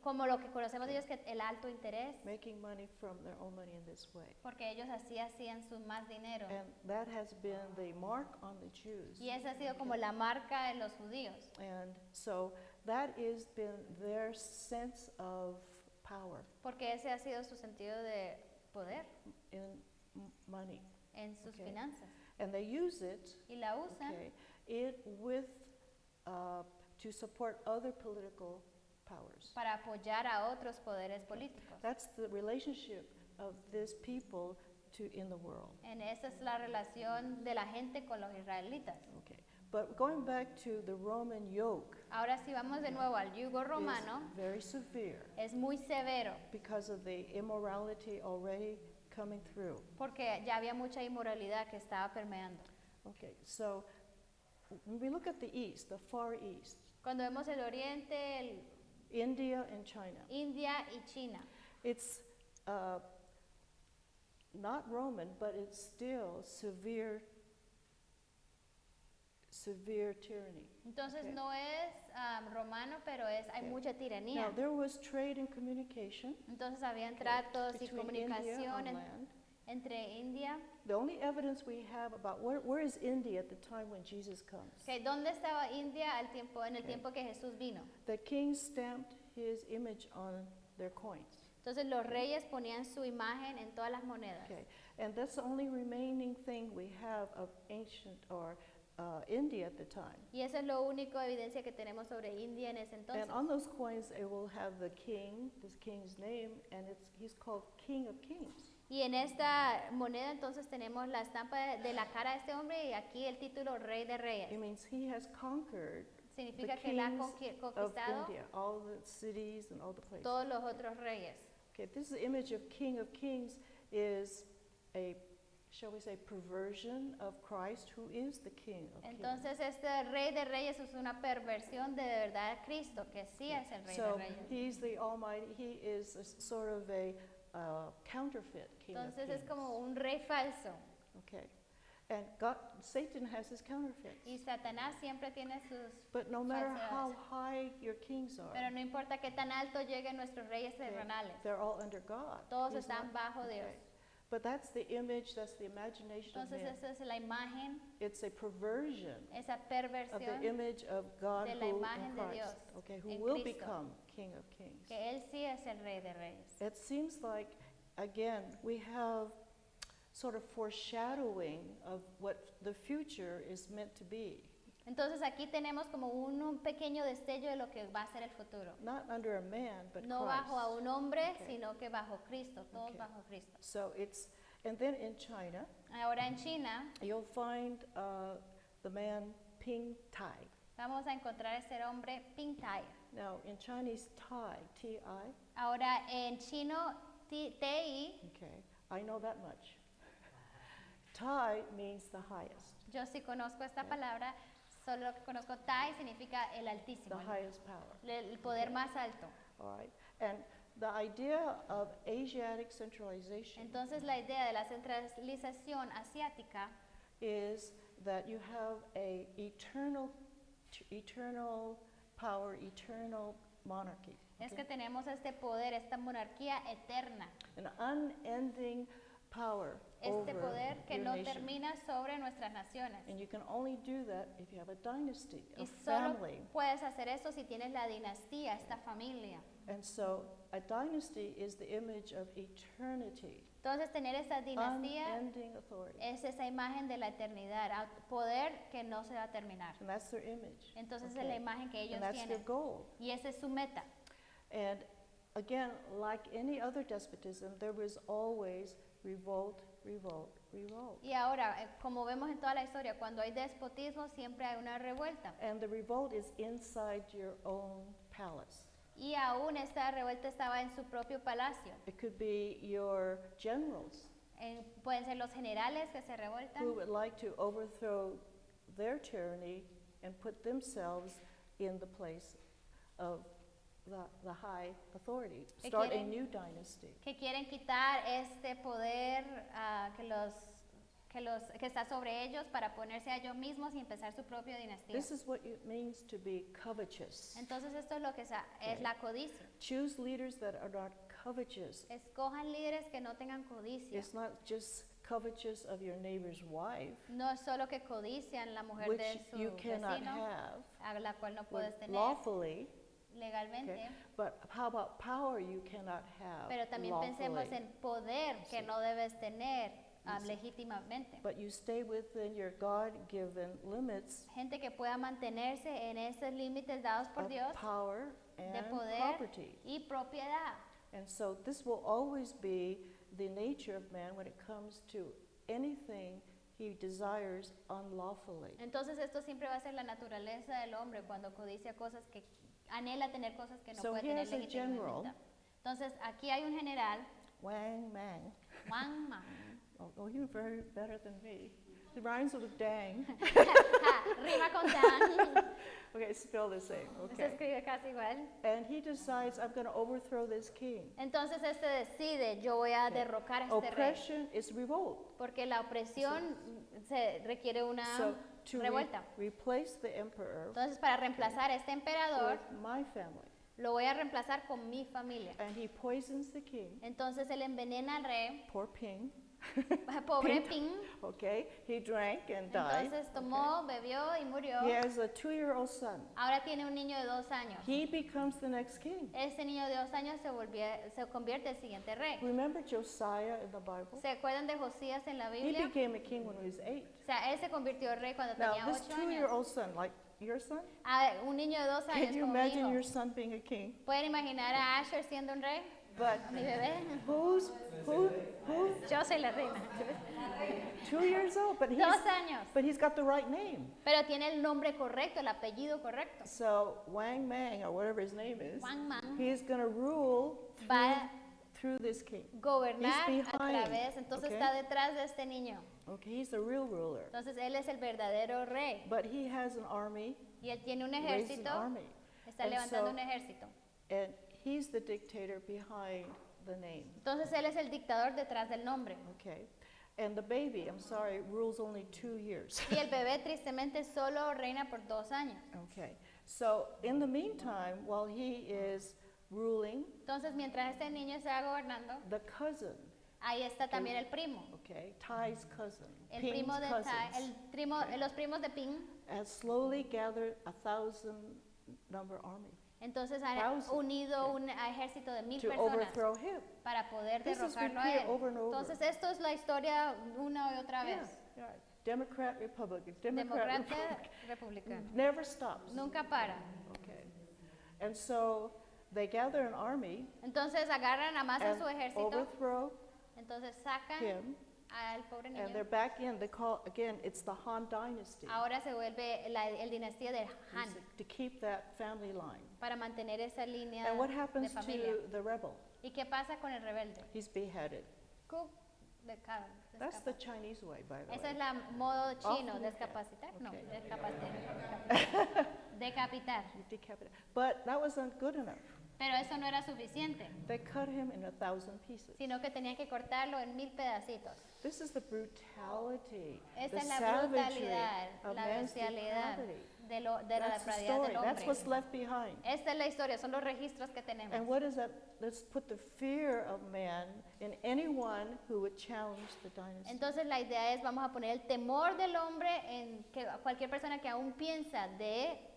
S1: como lo que conocemos de ellos, que el alto interés,
S2: making money from their own money in this way.
S1: porque ellos así hacían su más dinero.
S2: And that has been the mark on the Jews.
S1: Y esa ha sido como la marca de los judíos.
S2: And so that has been their sense of power
S1: Porque ese ha sido su sentido de poder
S2: in money.
S1: en sus
S2: Okay.
S1: finanzas.
S2: And they use it,
S1: Y la usan
S2: to support other political powers.
S1: para apoyar a otros poderes políticos.
S2: That's the relationship of this people in the world.
S1: En esa es la relación de la gente con los israelitas.
S2: Okay. But going back to the Roman yoke,
S1: Ahora si vamos de nuevo al yugo romano,
S2: is very severe
S1: es muy severo
S2: because of the immorality already coming through.
S1: porque ya había mucha inmoralidad que estaba permeando.
S2: Okay, so when we look at the East, the Far East,
S1: Cuando vemos el oriente,
S2: India and China,
S1: India y China,
S2: it's not Roman, but it's still severe tyranny.
S1: Entonces
S2: Okay.
S1: no es romano, pero hay
S2: Okay.
S1: mucha
S2: Now,
S1: tiranía.
S2: there was trade and communication
S1: Entonces habían
S2: okay,
S1: tratos y
S2: between India
S1: comunicación
S2: on land.
S1: entre India.
S2: The only evidence we have about where is India at the time when Jesus comes?
S1: Okay, ¿dónde estaba India en el
S2: Okay.
S1: tiempo que Jesús vino?
S2: The king stamped his image on their coins.
S1: Entonces los reyes ponían su imagen en todas las monedas.
S2: Okay, and that's the only remaining thing we have of ancient or India at the time.
S1: Y eso es lo único evidencia que tenemos sobre India en ese entonces.
S2: And on those coins, it will have the king, this king's name, and he's called King of Kings.
S1: Y en esta moneda entonces tenemos la estampa de la cara de este hombre y aquí el título Rey de Reyes.
S2: It means he has conquered the
S1: Significa que él ha
S2: kings of
S1: conquistado
S2: India, all the cities and all the places.
S1: todos los otros reyes.
S2: Okay, this image of King of Kings is a, shall we say, perversion of Christ, who is the King of
S1: Entonces este Rey de Reyes es una perversión de verdad Cristo, que sí es el
S2: Kings.
S1: Rey de
S2: So
S1: Reyes.
S2: he's the Almighty. He is sort of a counterfeit King
S1: Entonces
S2: of
S1: es
S2: Kings.
S1: como un rey falso.
S2: Okay, and Satan has his counterfeits.
S1: Y Satanás siempre tiene sus...
S2: But no matter how
S1: falsedades.
S2: high your kings are,
S1: Pero no importa qué tan alto lleguen nuestros reyes terrenales.
S2: they're all under God.
S1: Todos
S2: He's
S1: están
S2: not-
S1: bajo Dios.
S2: okay. But that's the image, that's the imagination of
S1: Entonces
S2: man.
S1: esa es la imagen,
S2: It's a perversion
S1: esa
S2: of
S1: perversión
S2: the image of God
S1: de la
S2: who
S1: imagen
S2: in
S1: de
S2: Christ,
S1: Dios
S2: okay, who
S1: en
S2: will
S1: Cristo.
S2: become King of Kings.
S1: que Él sí es el Rey de Reyes.
S2: It seems like, again, we have sort of foreshadowing of what the future is meant to be.
S1: Entonces aquí tenemos como un pequeño destello de lo que va a ser el futuro.
S2: Not under a man, but
S1: No
S2: Christ.
S1: bajo a un hombre,
S2: Okay.
S1: sino que bajo Cristo, todos
S2: Okay.
S1: bajo Cristo.
S2: So it's, and then in China,
S1: Ahora en China
S2: you'll find the man Ping Tai.
S1: vamos a encontrar ese hombre Ping Tai.
S2: Now, in Chinese, Tai, T-I,
S1: Ahora en chino TI,
S2: okay, I know that much. Tai means the highest,
S1: yo sí conozco esta
S2: Okay.
S1: palabra, solo lo que conozco Tai significa el
S2: the
S1: altísimo,
S2: highest power,
S1: el poder
S2: Okay.
S1: más alto.
S2: all right? And the idea of Asiatic centralization
S1: Entonces la idea de la centralización asiática
S2: is that you have a eternal power, eternal monarchy,
S1: es
S2: okay?
S1: que tenemos este poder, esta monarquía eterna,
S2: An unending power
S1: este
S2: over
S1: poder que
S2: your
S1: no
S2: nation.
S1: termina sobre nuestras naciones.
S2: And you can only do that if you have a dynasty, a
S1: Y solo
S2: family.
S1: puedes hacer eso si tienes la dinastía, esta familia.
S2: And so a dynasty is the image of eternity,
S1: Entonces tener esa dinastía
S2: unending authority.
S1: es esa imagen de la eternidad, poder que no se va a terminar.
S2: And that's their image.
S1: Entonces es
S2: okay?
S1: la imagen que ellos
S2: And that's their
S1: tienen.
S2: goal.
S1: Y esa es su meta.
S2: And again, like any other despotism, there was always revolt, revolt, revolt.
S1: Y ahora, como vemos en toda la historia, cuando hay despotismo siempre hay una revuelta.
S2: And the revolt is inside your own palace.
S1: Y aún esta revuelta estaba en su propio palacio.
S2: It could be your generals
S1: Pueden ser los generales que se revueltan,
S2: who would like to overthrow their tyranny and put themselves in the place of the high authority.
S1: Que
S2: Start a
S1: quieren-
S2: new dynasty.
S1: que quieren quitar este poder que está sobre ellos para ponerse a ellos mismos y empezar su propia dinastía.
S2: This is what it means to be covetous.
S1: Entonces esto es lo que es la codicia.
S2: Choose leaders that are not covetous.
S1: Escojan líderes que no tengan codicia.
S2: It's not just covetous of your neighbor's wife,
S1: No es solo que codician la mujer
S2: which
S1: de su
S2: you cannot
S1: vecino,
S2: have
S1: a la cual no puedes tener
S2: lawfully,
S1: legalmente.
S2: okay? But how about power you cannot have
S1: Pero también pensemos
S2: lawfully?
S1: en poder que
S2: Sí.
S1: no debes tener
S2: Sí.
S1: legítimamente.
S2: But you stay within your God-given limits
S1: Gente que pueda mantenerse en esos límites dados por
S2: of
S1: Dios
S2: power
S1: de
S2: and
S1: poder
S2: property.
S1: y propiedad.
S2: And so this will always be the nature of man when it comes to anything he desires unlawfully.
S1: Entonces esto siempre va a ser la naturaleza del hombre cuando codicia cosas que anhela tener cosas que no
S2: So
S1: puede
S2: here's
S1: tener
S2: a general.
S1: legítimamente. Entonces aquí hay un general,
S2: Wang Mang.
S1: Wang Mang.
S2: Oh, you're better than me. It rhymes with dang.
S1: Rima con Dan.
S2: Okay, it's spelled the same.
S1: Se
S2: Okay.
S1: escribe casi igual.
S2: And he decides, I'm going to overthrow this king.
S1: Entonces este decide, yo voy a derrocar a este rey.
S2: Oppression is revolt.
S1: Porque la opresión se requiere una
S2: So to
S1: revuelta.
S2: replace the emperor
S1: Entonces para reemplazar a este emperador,
S2: with my family.
S1: lo voy a reemplazar con mi familia.
S2: And he poisons the king,
S1: Entonces él envenena al rey,
S2: poor Ping.
S1: pobre
S2: Ping.
S1: Ping.
S2: Okay, he drank and died.
S1: Entonces tomó, bebió y murió.
S2: He has a 2-year-old son.
S1: Ahora tiene un niño de 2 años.
S2: He becomes the next king.
S1: Este niño de 2 años se convierte en el siguiente rey.
S2: Remember Josiah in the Bible?
S1: ¿Se acuerdan de Josías en la
S2: He
S1: Biblia?
S2: became a king when he was 8.
S1: O sea, él se convirtió en rey cuando
S2: Now,
S1: tenía
S2: this
S1: 8 años.
S2: 2-year-old son, like your son,
S1: Un niño de 2
S2: can
S1: años
S2: you
S1: como mi
S2: imagine
S1: hijo.
S2: your son being a king?
S1: ¿Pueden imaginar a Asher siendo un rey?
S2: But
S1: A mi bebé.
S2: who?
S1: Yo soy la reina.
S2: 2 years old, but
S1: 2 años.
S2: he's got the right name.
S1: Pero tiene el nombre correcto, el apellido correcto.
S2: So Wang Mang, or whatever his name is,
S1: Wang Mang
S2: he's going to rule
S1: va
S2: through this king.
S1: a gobernar
S2: He's
S1: a
S2: behind,
S1: través, entonces
S2: okay?
S1: está detrás de este niño.
S2: Okay, he's the real ruler.
S1: Entonces él es el verdadero rey.
S2: But he has an army,
S1: Y él tiene un
S2: raised an
S1: ejército,
S2: army.
S1: está
S2: And
S1: levantando
S2: so-
S1: un ejército.
S2: And he's the dictator behind the name.
S1: Entonces él es el dictador detrás del nombre.
S2: Okay. And the baby, I'm sorry, rules only 2 years.
S1: Y el bebé tristemente solo reina por 2 años.
S2: Okay. So in the meantime, while he is ruling,
S1: Entonces mientras este niño se va gobernando,
S2: the cousin,
S1: ahí está también el primo.
S2: okay, Ty's cousin,
S1: El
S2: Ping's
S1: primo de Tai,
S2: cousins,
S1: los primos de Ping.
S2: has slowly gathered 1,000-number army
S1: Entonces ha
S2: Thousands,
S1: unido un ejército de 1000
S2: to
S1: personas
S2: overthrow him.
S1: para poder
S2: This is
S1: derrocarlo a
S2: repeated
S1: él.
S2: over and over.
S1: Entonces esto es la historia una y otra
S2: Yeah,
S1: vez.
S2: yeah. Democrat, Republican,
S1: Demócrata,
S2: Republican.
S1: republicano.
S2: Never stops.
S1: Nunca para.
S2: Okay. And so they gather an army
S1: Entonces agarran a más a
S2: and
S1: su ejército,
S2: overthrow
S1: entonces sacan
S2: him,
S1: al pobre
S2: and
S1: niño.
S2: they're back in. They call, again, it's the Han Dynasty.
S1: Ahora se vuelve el dinastía de Han
S2: To keep that family line.
S1: para mantener esa línea
S2: And what
S1: de
S2: happens
S1: familia.
S2: to the rebel?
S1: ¿Y qué pasa con el rebelde?
S2: He's beheaded.
S1: Cook, de
S2: That's the Chinese way, by the
S1: Esa es
S2: way.
S1: la modo chino,
S2: Often,
S1: descapacitar, no,
S2: okay.
S1: descapacitar, decapitar.
S2: Decapitate. But that wasn't good enough.
S1: Pero eso no era suficiente,
S2: They cut him in 1,000 pieces.
S1: sino que tenían que cortarlo en 1000 pedacitos.
S2: This is the brutality,
S1: Esa
S2: the
S1: es la
S2: savagery
S1: brutalidad,
S2: of
S1: la
S2: man's
S1: bestialidad
S2: depravity.
S1: de la
S2: That's the
S1: depravidad
S2: story.
S1: del
S2: That's
S1: hombre.
S2: what's left behind.
S1: Esta es la historia, son los registros que tenemos.
S2: And what is that? Let's put the fear of man in anyone who would challenge the dynasty.
S1: Entonces la idea es, vamos a poner el temor del hombre en que cualquier persona que aún piensa de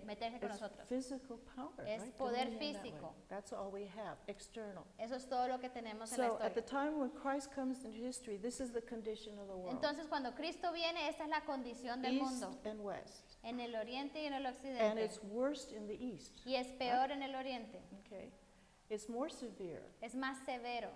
S1: meterse con
S2: It's
S1: nosotros.
S2: physical power,
S1: Es
S2: right?
S1: poder
S2: Dominion that way.
S1: físico.
S2: That's all we have, external.
S1: Eso es todo lo que tenemos en la
S2: So at the
S1: historia.
S2: time when Christ comes into history, this is the condition of the world.
S1: Entonces cuando Cristo viene, esta es la condición del
S2: East
S1: mundo,
S2: and west.
S1: en el oriente y en el
S2: And
S1: occidente.
S2: it's worst in the east.
S1: Y es peor en el oriente,
S2: Okay. It's more severe.
S1: es más severo.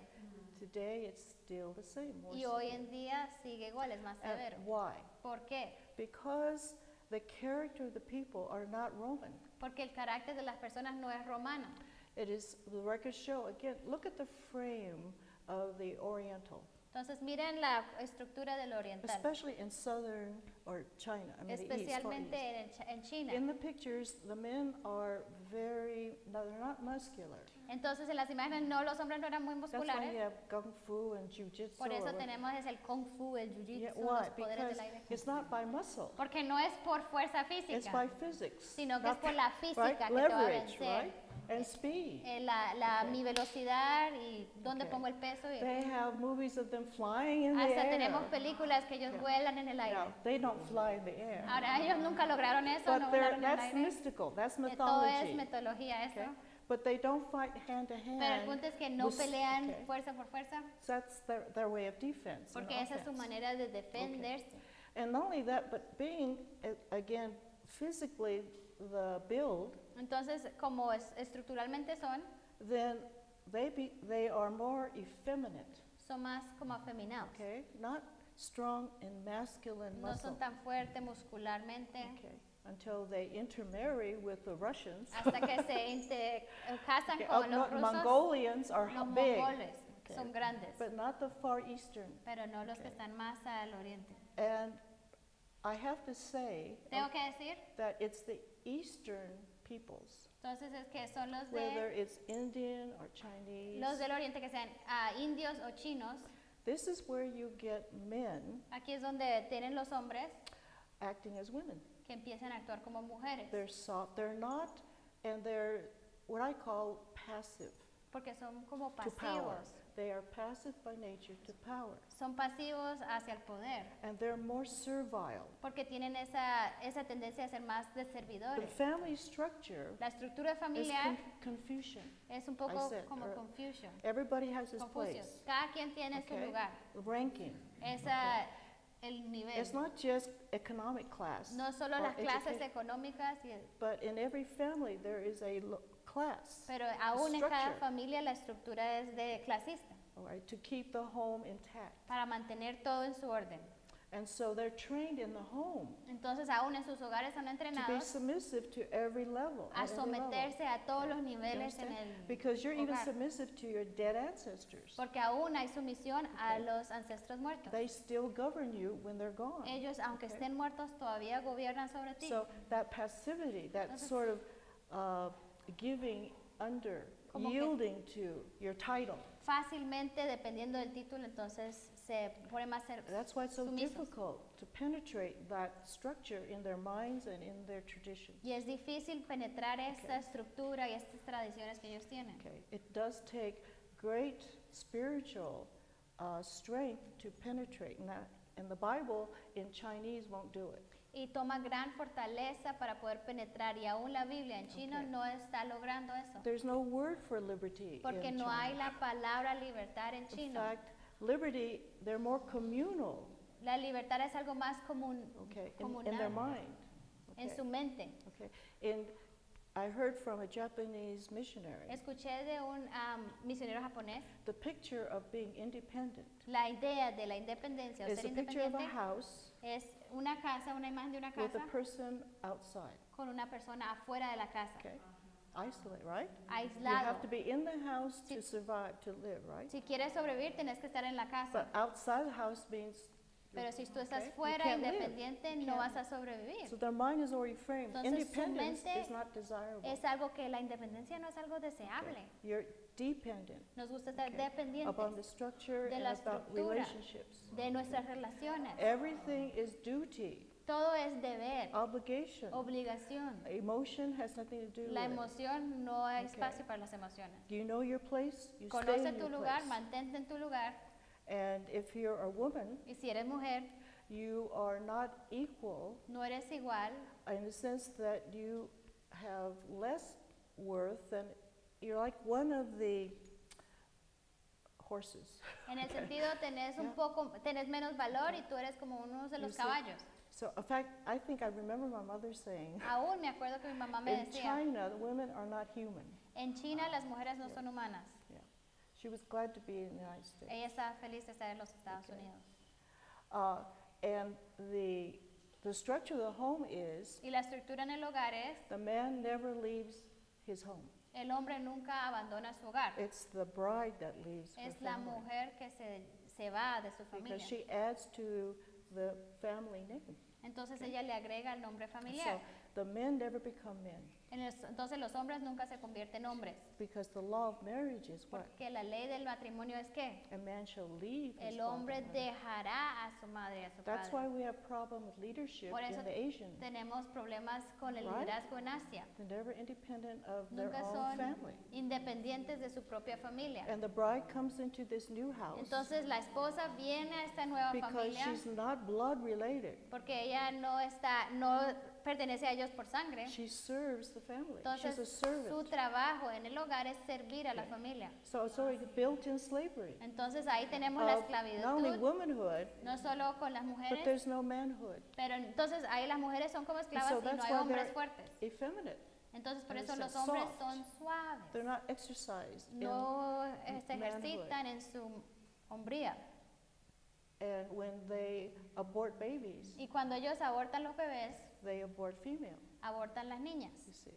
S2: Today it's still the same. More
S1: Y hoy
S2: severe.
S1: en día sigue igual, es más
S2: And
S1: severo.
S2: why?
S1: ¿Por qué?
S2: Because the character of the people are not Roman.
S1: Porque el carácter de las personas no es romano.
S2: It is, the records show, again, look at the frame of the Oriental,
S1: Entonces miren la estructura del oriental,
S2: especially in southern or China, I mean the East, Far
S1: especialmente
S2: East.
S1: en China.
S2: In the pictures, the men are very, no, they're not muscular.
S1: Entonces en las imágenes no, los hombres no eran muy
S2: That's why you
S1: musculares.
S2: have kung fu and jiu-jitsu.
S1: Por eso
S2: or what-
S1: tenemos es el kung fu, el
S2: Yeah,
S1: jiu-jitsu,
S2: why?
S1: los poderes
S2: Because
S1: del aire.
S2: it's not by muscle,
S1: Porque no es por fuerza
S2: it's
S1: física,
S2: by physics.
S1: sino que es
S2: not
S1: por la
S2: right?
S1: física que te va a
S2: Leverage,
S1: vencer.
S2: right? And speed.
S1: Mi velocidad y dónde
S2: Okay.
S1: pongo el peso.
S2: They have movies of them flying in the
S1: Hasta
S2: air.
S1: tenemos películas que ellos
S2: Yeah.
S1: vuelan en el aire.
S2: Now, they don't fly in the air.
S1: Ahora ellos nunca lograron eso,
S2: But
S1: no
S2: they're-
S1: volaron en el
S2: that's
S1: aire.
S2: mystical, that's
S1: Todo es
S2: mythology.
S1: mitología eso.
S2: Okay? But they don't fight hand to hand.
S1: Pero el punto es que no
S2: with-
S1: pelean
S2: okay.
S1: fuerza por fuerza,
S2: So that's their way of defense. and
S1: porque esa es su
S2: offense.
S1: manera de defenderse.
S2: And not only that, but being, again, physically the build,
S1: Entonces, como estructuralmente son
S2: they are more effeminate,
S1: más como afeminados.
S2: okay? Not strong and masculine
S1: No
S2: muscle.
S1: son tan fuertes muscularmente
S2: Okay, until they intermarry with the Russians.
S1: hasta que se casan
S2: Okay,
S1: con los rusos.
S2: Mongolians are
S1: Los
S2: big,
S1: mongoles
S2: Okay.
S1: son grandes,
S2: but not the Far Eastern.
S1: pero no los que
S2: Okay.
S1: están más al oriente.
S2: And I have to say
S1: Tengo que decir,
S2: that it's the Eastern peoples,
S1: entonces es que son
S2: whether it's Indian or Chinese.
S1: los del oriente, que sean indios o chinos.
S2: This is where you get men
S1: Aquí es donde tienen los hombres
S2: acting as women.
S1: que empiezan a actuar como mujeres,
S2: They're soft, they're not, and they're what I call passive
S1: porque son como
S2: to power.
S1: pasivos.
S2: They are passive by nature to power.
S1: Son pasivos hacia el poder,
S2: And they're more servile.
S1: porque tienen esa tendencia a ser más de
S2: The
S1: servidores.
S2: family structure
S1: La estructura
S2: is
S1: familiar
S2: confusion.
S1: es un poco
S2: said,
S1: como
S2: or-
S1: confusion,
S2: Everybody has his
S1: confusión.
S2: place.
S1: Cada quien tiene su
S2: Okay?
S1: lugar.
S2: Ranking.
S1: Esa, el nivel.
S2: It's not just economic class,
S1: No solo
S2: or
S1: las clases
S2: education,
S1: económicas,
S2: but in every family there is a class,
S1: pero aún en cada
S2: structure.
S1: familia la estructura es de clasista,
S2: all right, to keep the home intact.
S1: para mantener todo en su orden.
S2: And so they're trained in the home
S1: Entonces, aún en sus hogares son
S2: to be
S1: entrenados
S2: submissive to every level.
S1: a
S2: at every level.
S1: someterse a todos los
S2: You
S1: niveles en
S2: understand?
S1: el
S2: Because you're even
S1: hogar.
S2: submissive to your dead ancestors.
S1: Porque aún hay sumisión a
S2: Okay.
S1: los ancestros muertos.
S2: They still govern you when they're gone.
S1: Ellos, aunque
S2: Okay.
S1: estén muertos, todavía gobiernan sobre ti.
S2: So that passivity, that
S1: Entonces-
S2: sort of giving under,
S1: Como que-
S2: yielding to your title.
S1: Fácilmente, dependiendo del título, entonces se pone más
S2: That's why it's so
S1: sumisos.
S2: difficult to penetrate that structure in their minds and in their traditions.
S1: Y es difícil penetrar esta estructura y estas tradiciones que ellos tienen.
S2: Okay, it does take great spiritual strength to penetrate, and the Bible in Chinese won't do it.
S1: Y toma gran fortaleza para poder penetrar, y aún la Biblia en chino
S2: Okay.
S1: no está logrando eso.
S2: There's no word for liberty
S1: Porque
S2: in
S1: no
S2: China.
S1: hay la palabra libertad en
S2: In
S1: chino.
S2: fact, liberty, they're more communal,
S1: La libertad es algo más común,
S2: okay, in their
S1: comunal,
S2: mind.
S1: en
S2: Okay,
S1: su mente.
S2: okay. And I heard from a Japanese missionary
S1: Escuché de un misionero japonés
S2: the picture of being independent
S1: la idea de la independencia o
S2: is
S1: ser
S2: a picture of a
S1: independiente
S2: house
S1: es una casa, una imagen de una
S2: with
S1: casa
S2: a person outside.
S1: con una persona afuera de la casa,
S2: Okay, isolate, right? You
S1: aislado.
S2: have to be in the house to
S1: Sí.
S2: survive, to live, right?
S1: Si quieres sobrevivir, tienes que estar en la casa.
S2: But outside the house means,
S1: Pero si tú estás
S2: okay, you
S1: fuera,
S2: can't live.
S1: independiente,
S2: You
S1: no
S2: can't.
S1: vas a sobrevivir.
S2: So their mind is already framed.
S1: Entonces, su
S2: Independence
S1: mente
S2: is not desirable.
S1: Es algo que la independencia no es algo deseable.
S2: Okay. You're dependent
S1: Nos gusta estar
S2: Okay.
S1: dependientes
S2: upon the structure
S1: de
S2: and
S1: la
S2: about
S1: estructura.
S2: relationships.
S1: de nuestras relaciones.
S2: Everything is duty,
S1: Todo es deber,
S2: obligation.
S1: obligación.
S2: Emotion has nothing to do
S1: La
S2: with it.
S1: emoción no hay
S2: Okay.
S1: espacio para las emociones.
S2: Do you know your place? You stay
S1: Conoce
S2: in
S1: tu
S2: your
S1: lugar,
S2: place.
S1: mantente en tu lugar.
S2: And if you're a woman,
S1: Y si eres mujer,
S2: you are not equal
S1: no eres igual
S2: in the sense that you have less worth than you're like one of the horses.
S1: en el sentido tenés un
S2: Yeah.
S1: poco, tenés menos valor y tú eres como uno de
S2: You
S1: los
S2: see?
S1: caballos.
S2: So in fact, I think I remember my mother saying,
S1: Aún me acuerdo que mi mamá me
S2: in
S1: decía,
S2: China, the women are not human.
S1: en China las mujeres no son humanas.
S2: Yeah. She was glad to be in the United States.
S1: Ella estaba feliz de estar en los Estados
S2: Okay.
S1: Unidos.
S2: And the structure of the home is
S1: Y la estructura en el hogar es,
S2: the man never leaves his home.
S1: el hombre nunca abandona su hogar.
S2: It's the bride that leaves her
S1: Es la
S2: family
S1: mujer que se va de su familia.
S2: because she adds to the family name.
S1: Entonces ella le agrega el nombre
S2: And
S1: familiar.
S2: so the men never become men
S1: Entonces los hombres nunca se convierten en hombres.
S2: because the law of marriage is what?
S1: Porque la ley del matrimonio es que
S2: A man shall leave his
S1: el
S2: father
S1: hombre
S2: and mother.
S1: dejará a su madre y a su
S2: That's why
S1: padre.
S2: we have problem with leadership
S1: Por eso
S2: in the Asian.
S1: tenemos problemas con el
S2: Right?
S1: liderazgo en Asia.
S2: They're never independent of their
S1: Nunca
S2: own
S1: son
S2: family.
S1: independientes de su propia familia.
S2: And the bride comes into this new house
S1: Entonces la esposa viene a esta nueva
S2: because
S1: familia
S2: she's not blood related.
S1: porque ella no pertenece a ellos por sangre.
S2: She serves the family.
S1: Entonces
S2: She's a
S1: su
S2: servant.
S1: trabajo en el hogar es servir a la
S2: Okay.
S1: familia.
S2: So it's already built in slavery.
S1: Entonces ahí tenemos la
S2: Of not only
S1: esclavitud,
S2: womanhood,
S1: no solo con las
S2: but
S1: mujeres,
S2: there's no manhood.
S1: pero entonces ahí las mujeres son como
S2: And
S1: esclavas
S2: so
S1: y no
S2: that's
S1: hay
S2: why
S1: hombres
S2: they're
S1: fuertes.
S2: effeminate.
S1: Entonces por
S2: and
S1: eso
S2: it's
S1: los
S2: soft.
S1: hombres son suaves,
S2: They're not exercised
S1: no se
S2: manhood.
S1: ejercitan en su hombría.
S2: and when they abort babies,
S1: Y cuando ellos abortan los bebés,
S2: they abort female,
S1: abortan las niñas,
S2: you see,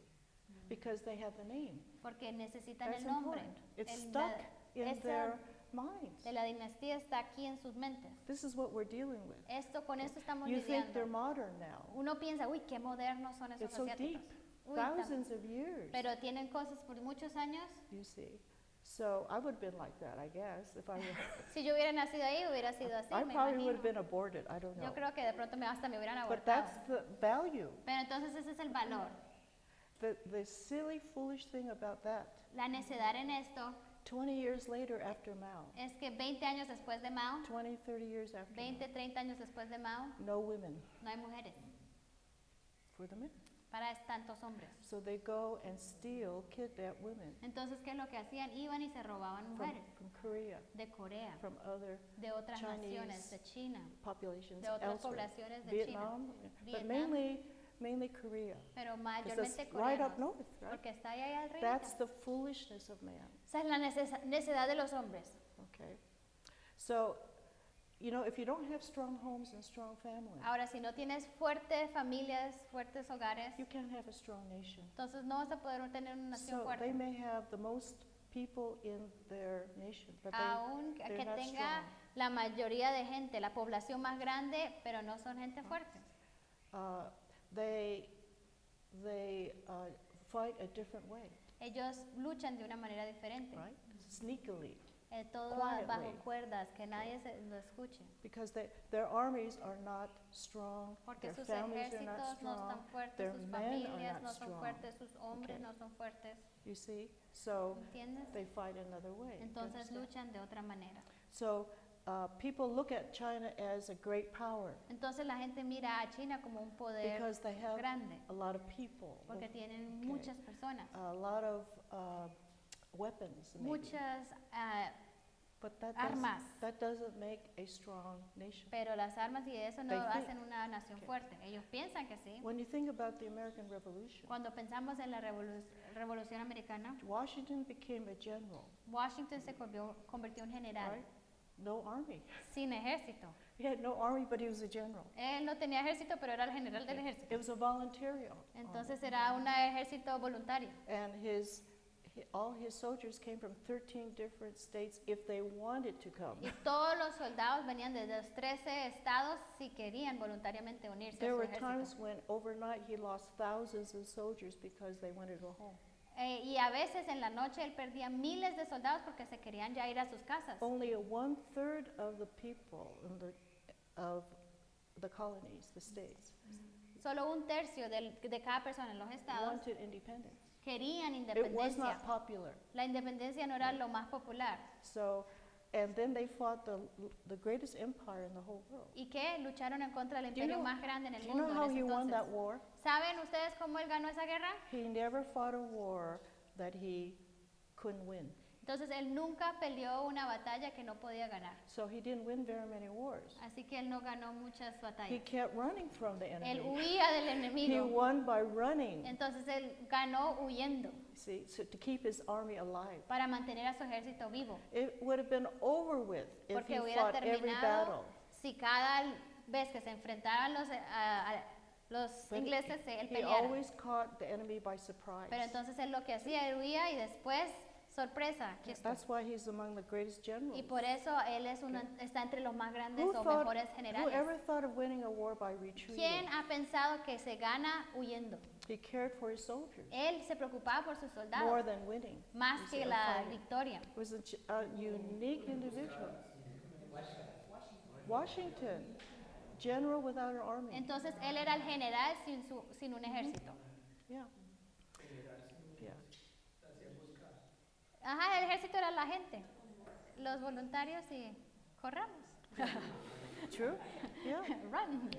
S2: because they have the name.
S1: porque necesitan
S2: That's
S1: el nombre.
S2: important. It's
S1: El-
S2: stuck in
S1: esa-
S2: their minds.
S1: de la dinastía está aquí en sus mentes.
S2: This is what we're dealing with.
S1: Con esto estamos
S2: You think they're
S1: lidiando.
S2: modern now.
S1: Uno piensa, uy, qué modernos son esos
S2: It's so
S1: asiáticos.
S2: deep.
S1: Uy,
S2: Thousands of years,
S1: pero tienen cosas por muchos años.
S2: you see. So I would have been like that, I guess, if I were.
S1: Si yo hubiera nacido ahí, hubiera sido así,
S2: I
S1: me
S2: probably would
S1: imagino.
S2: have been aborted, I don't know.
S1: Yo creo que de pronto hasta me hubieran
S2: But
S1: abortado.
S2: that's the value.
S1: Pero entonces ese es el valor.
S2: The silly, foolish thing about that,
S1: La necedad en esto
S2: 20 years later after Mao,
S1: es que 20 años después de Mao,
S2: 20, 30 years after
S1: 20, 30 años después de Mao,
S2: Mao, no women
S1: no hay mujeres
S2: for the men.
S1: para tantos hombres.
S2: So they go and steal, kidnap women
S1: Entonces, ¿qué es lo que hacían? Iban y se robaban mujeres
S2: from Korea,
S1: de Corea,
S2: from other
S1: de otras
S2: Chinese
S1: naciones, de China,
S2: populations
S1: de otras
S2: elsewhere.
S1: poblaciones de
S2: Vietnam,
S1: China,
S2: but
S1: Vietnam,
S2: mainly Korea.
S1: pero
S2: 'Cause
S1: mayormente
S2: that's right up
S1: coreanos,
S2: north, right?
S1: porque está ahí arriba.
S2: That's the foolishness of man.
S1: Esa es la necedad de los hombres.
S2: Okay, so you know if you don't have strong homes and strong families,
S1: Ahora, si no tienes fuertes familias, fuertes hogares,
S2: you can't have a strong nation.
S1: entonces no vas a poder tener una nación
S2: So
S1: fuerte.
S2: they may have the most people in their nation, but
S1: Aún
S2: they're
S1: que
S2: not
S1: tenga
S2: strong.
S1: la mayoría de gente, la población más grande, pero no son gente fuerte.
S2: Uh, they fight a different way,
S1: Ellos luchan de una manera diferente.
S2: right? Sneakily,
S1: Todo
S2: Quietly.
S1: bajo cuerdas, que nadie lo escuche.
S2: because their armies are not strong,
S1: Porque
S2: their
S1: sus
S2: families are not
S1: ejércitos no
S2: strong.
S1: están fuertes,
S2: their
S1: sus
S2: men are
S1: familias
S2: not
S1: no son
S2: strong.
S1: fuertes, sus hombres
S2: Okay.
S1: no son fuertes.
S2: You see, so
S1: ¿Entiendes?
S2: they fight another way. you
S1: Entonces
S2: understand?
S1: luchan de otra manera.
S2: So people look at China as a great power
S1: Entonces la gente mira a China como un poder
S2: because they have
S1: grande,
S2: a lot of people,
S1: porque tienen
S2: Okay.
S1: muchas personas,
S2: a lot of weapons, maybe.
S1: muchas
S2: But
S1: armas.
S2: that doesn't make a strong nation.
S1: Pero las armas y eso no
S2: They think-
S1: hacen una nación
S2: Okay.
S1: fuerte. Ellos piensan que sí.
S2: When you think about the American Revolution,
S1: Cuando pensamos en la revolución americana,
S2: Washington became a general,
S1: Washington se convirtió en general,
S2: right? No army.
S1: sin ejército.
S2: He had no army, but he was a general.
S1: Él no tenía ejército, pero era el general del ejército.
S2: It was a voluntary army.
S1: Entonces era un ejército voluntario.
S2: And all his soldiers came from 13 different states if they wanted to come.
S1: Y todos los soldados venían de los 13 estados si querían voluntariamente unirse a
S2: There
S1: su
S2: were times
S1: ejército.
S2: when overnight he lost thousands of soldiers because they wanted to go home.
S1: Y a veces en la noche él perdía miles de soldados porque se querían ya ir a sus casas.
S2: Only 1/3 of the people of the colonies, the states,
S1: Solo un tercio de cada persona en los estados
S2: wanted independence.
S1: querían
S2: It was
S1: independencia.
S2: not popular.
S1: La independencia no era lo más popular.
S2: So, and then they fought the greatest empire in the whole world.
S1: ¿Y qué? Lucharon en contra del
S2: Do you
S1: imperio
S2: know-
S1: más grande en el
S2: Do you know
S1: mundo
S2: how
S1: en
S2: he
S1: ese
S2: won that
S1: entonces.
S2: war?
S1: ¿Saben ustedes cómo él ganó esa guerra?
S2: He never fought a war that he couldn't win.
S1: Entonces él nunca peleó una batalla que no podía ganar.
S2: So he didn't win very many wars.
S1: Así que él no ganó muchas
S2: He
S1: batallas.
S2: kept running from the
S1: Él
S2: enemy.
S1: huía del
S2: He
S1: enemigo.
S2: won by running,
S1: Entonces él ganó huyendo
S2: see, so to keep his army alive.
S1: para mantener a su ejército vivo.
S2: It would have been over with if
S1: Porque
S2: he
S1: hubiera
S2: fought every
S1: terminado
S2: battle.
S1: si cada vez que se enfrentaban los
S2: But
S1: ingleses, él
S2: He
S1: peleara.
S2: always caught the enemy by surprise.
S1: Pero entonces él lo que hacía, él huía y después, sorpresa, aquí estoy.
S2: That's why he's among the greatest generals.
S1: Y por eso él es está entre los más grandes
S2: Who
S1: o
S2: thought-
S1: mejores
S2: who
S1: generales.
S2: ever thought of winning a war by retreating?
S1: ¿Quién ha pensado que se gana huyendo?
S2: He cared for his soldiers
S1: Él se preocupaba por sus
S2: more
S1: soldados,
S2: than winning.
S1: más
S2: you see,
S1: que
S2: or
S1: la
S2: fighting.
S1: victoria.
S2: Was a unique individual. Washington, general without an army.
S1: Entonces él era el general sin un ejército.
S2: Yeah. Yeah.
S1: Ajá, el ejército era la gente, los voluntarios y corramos.
S2: True. Yeah.
S1: Run.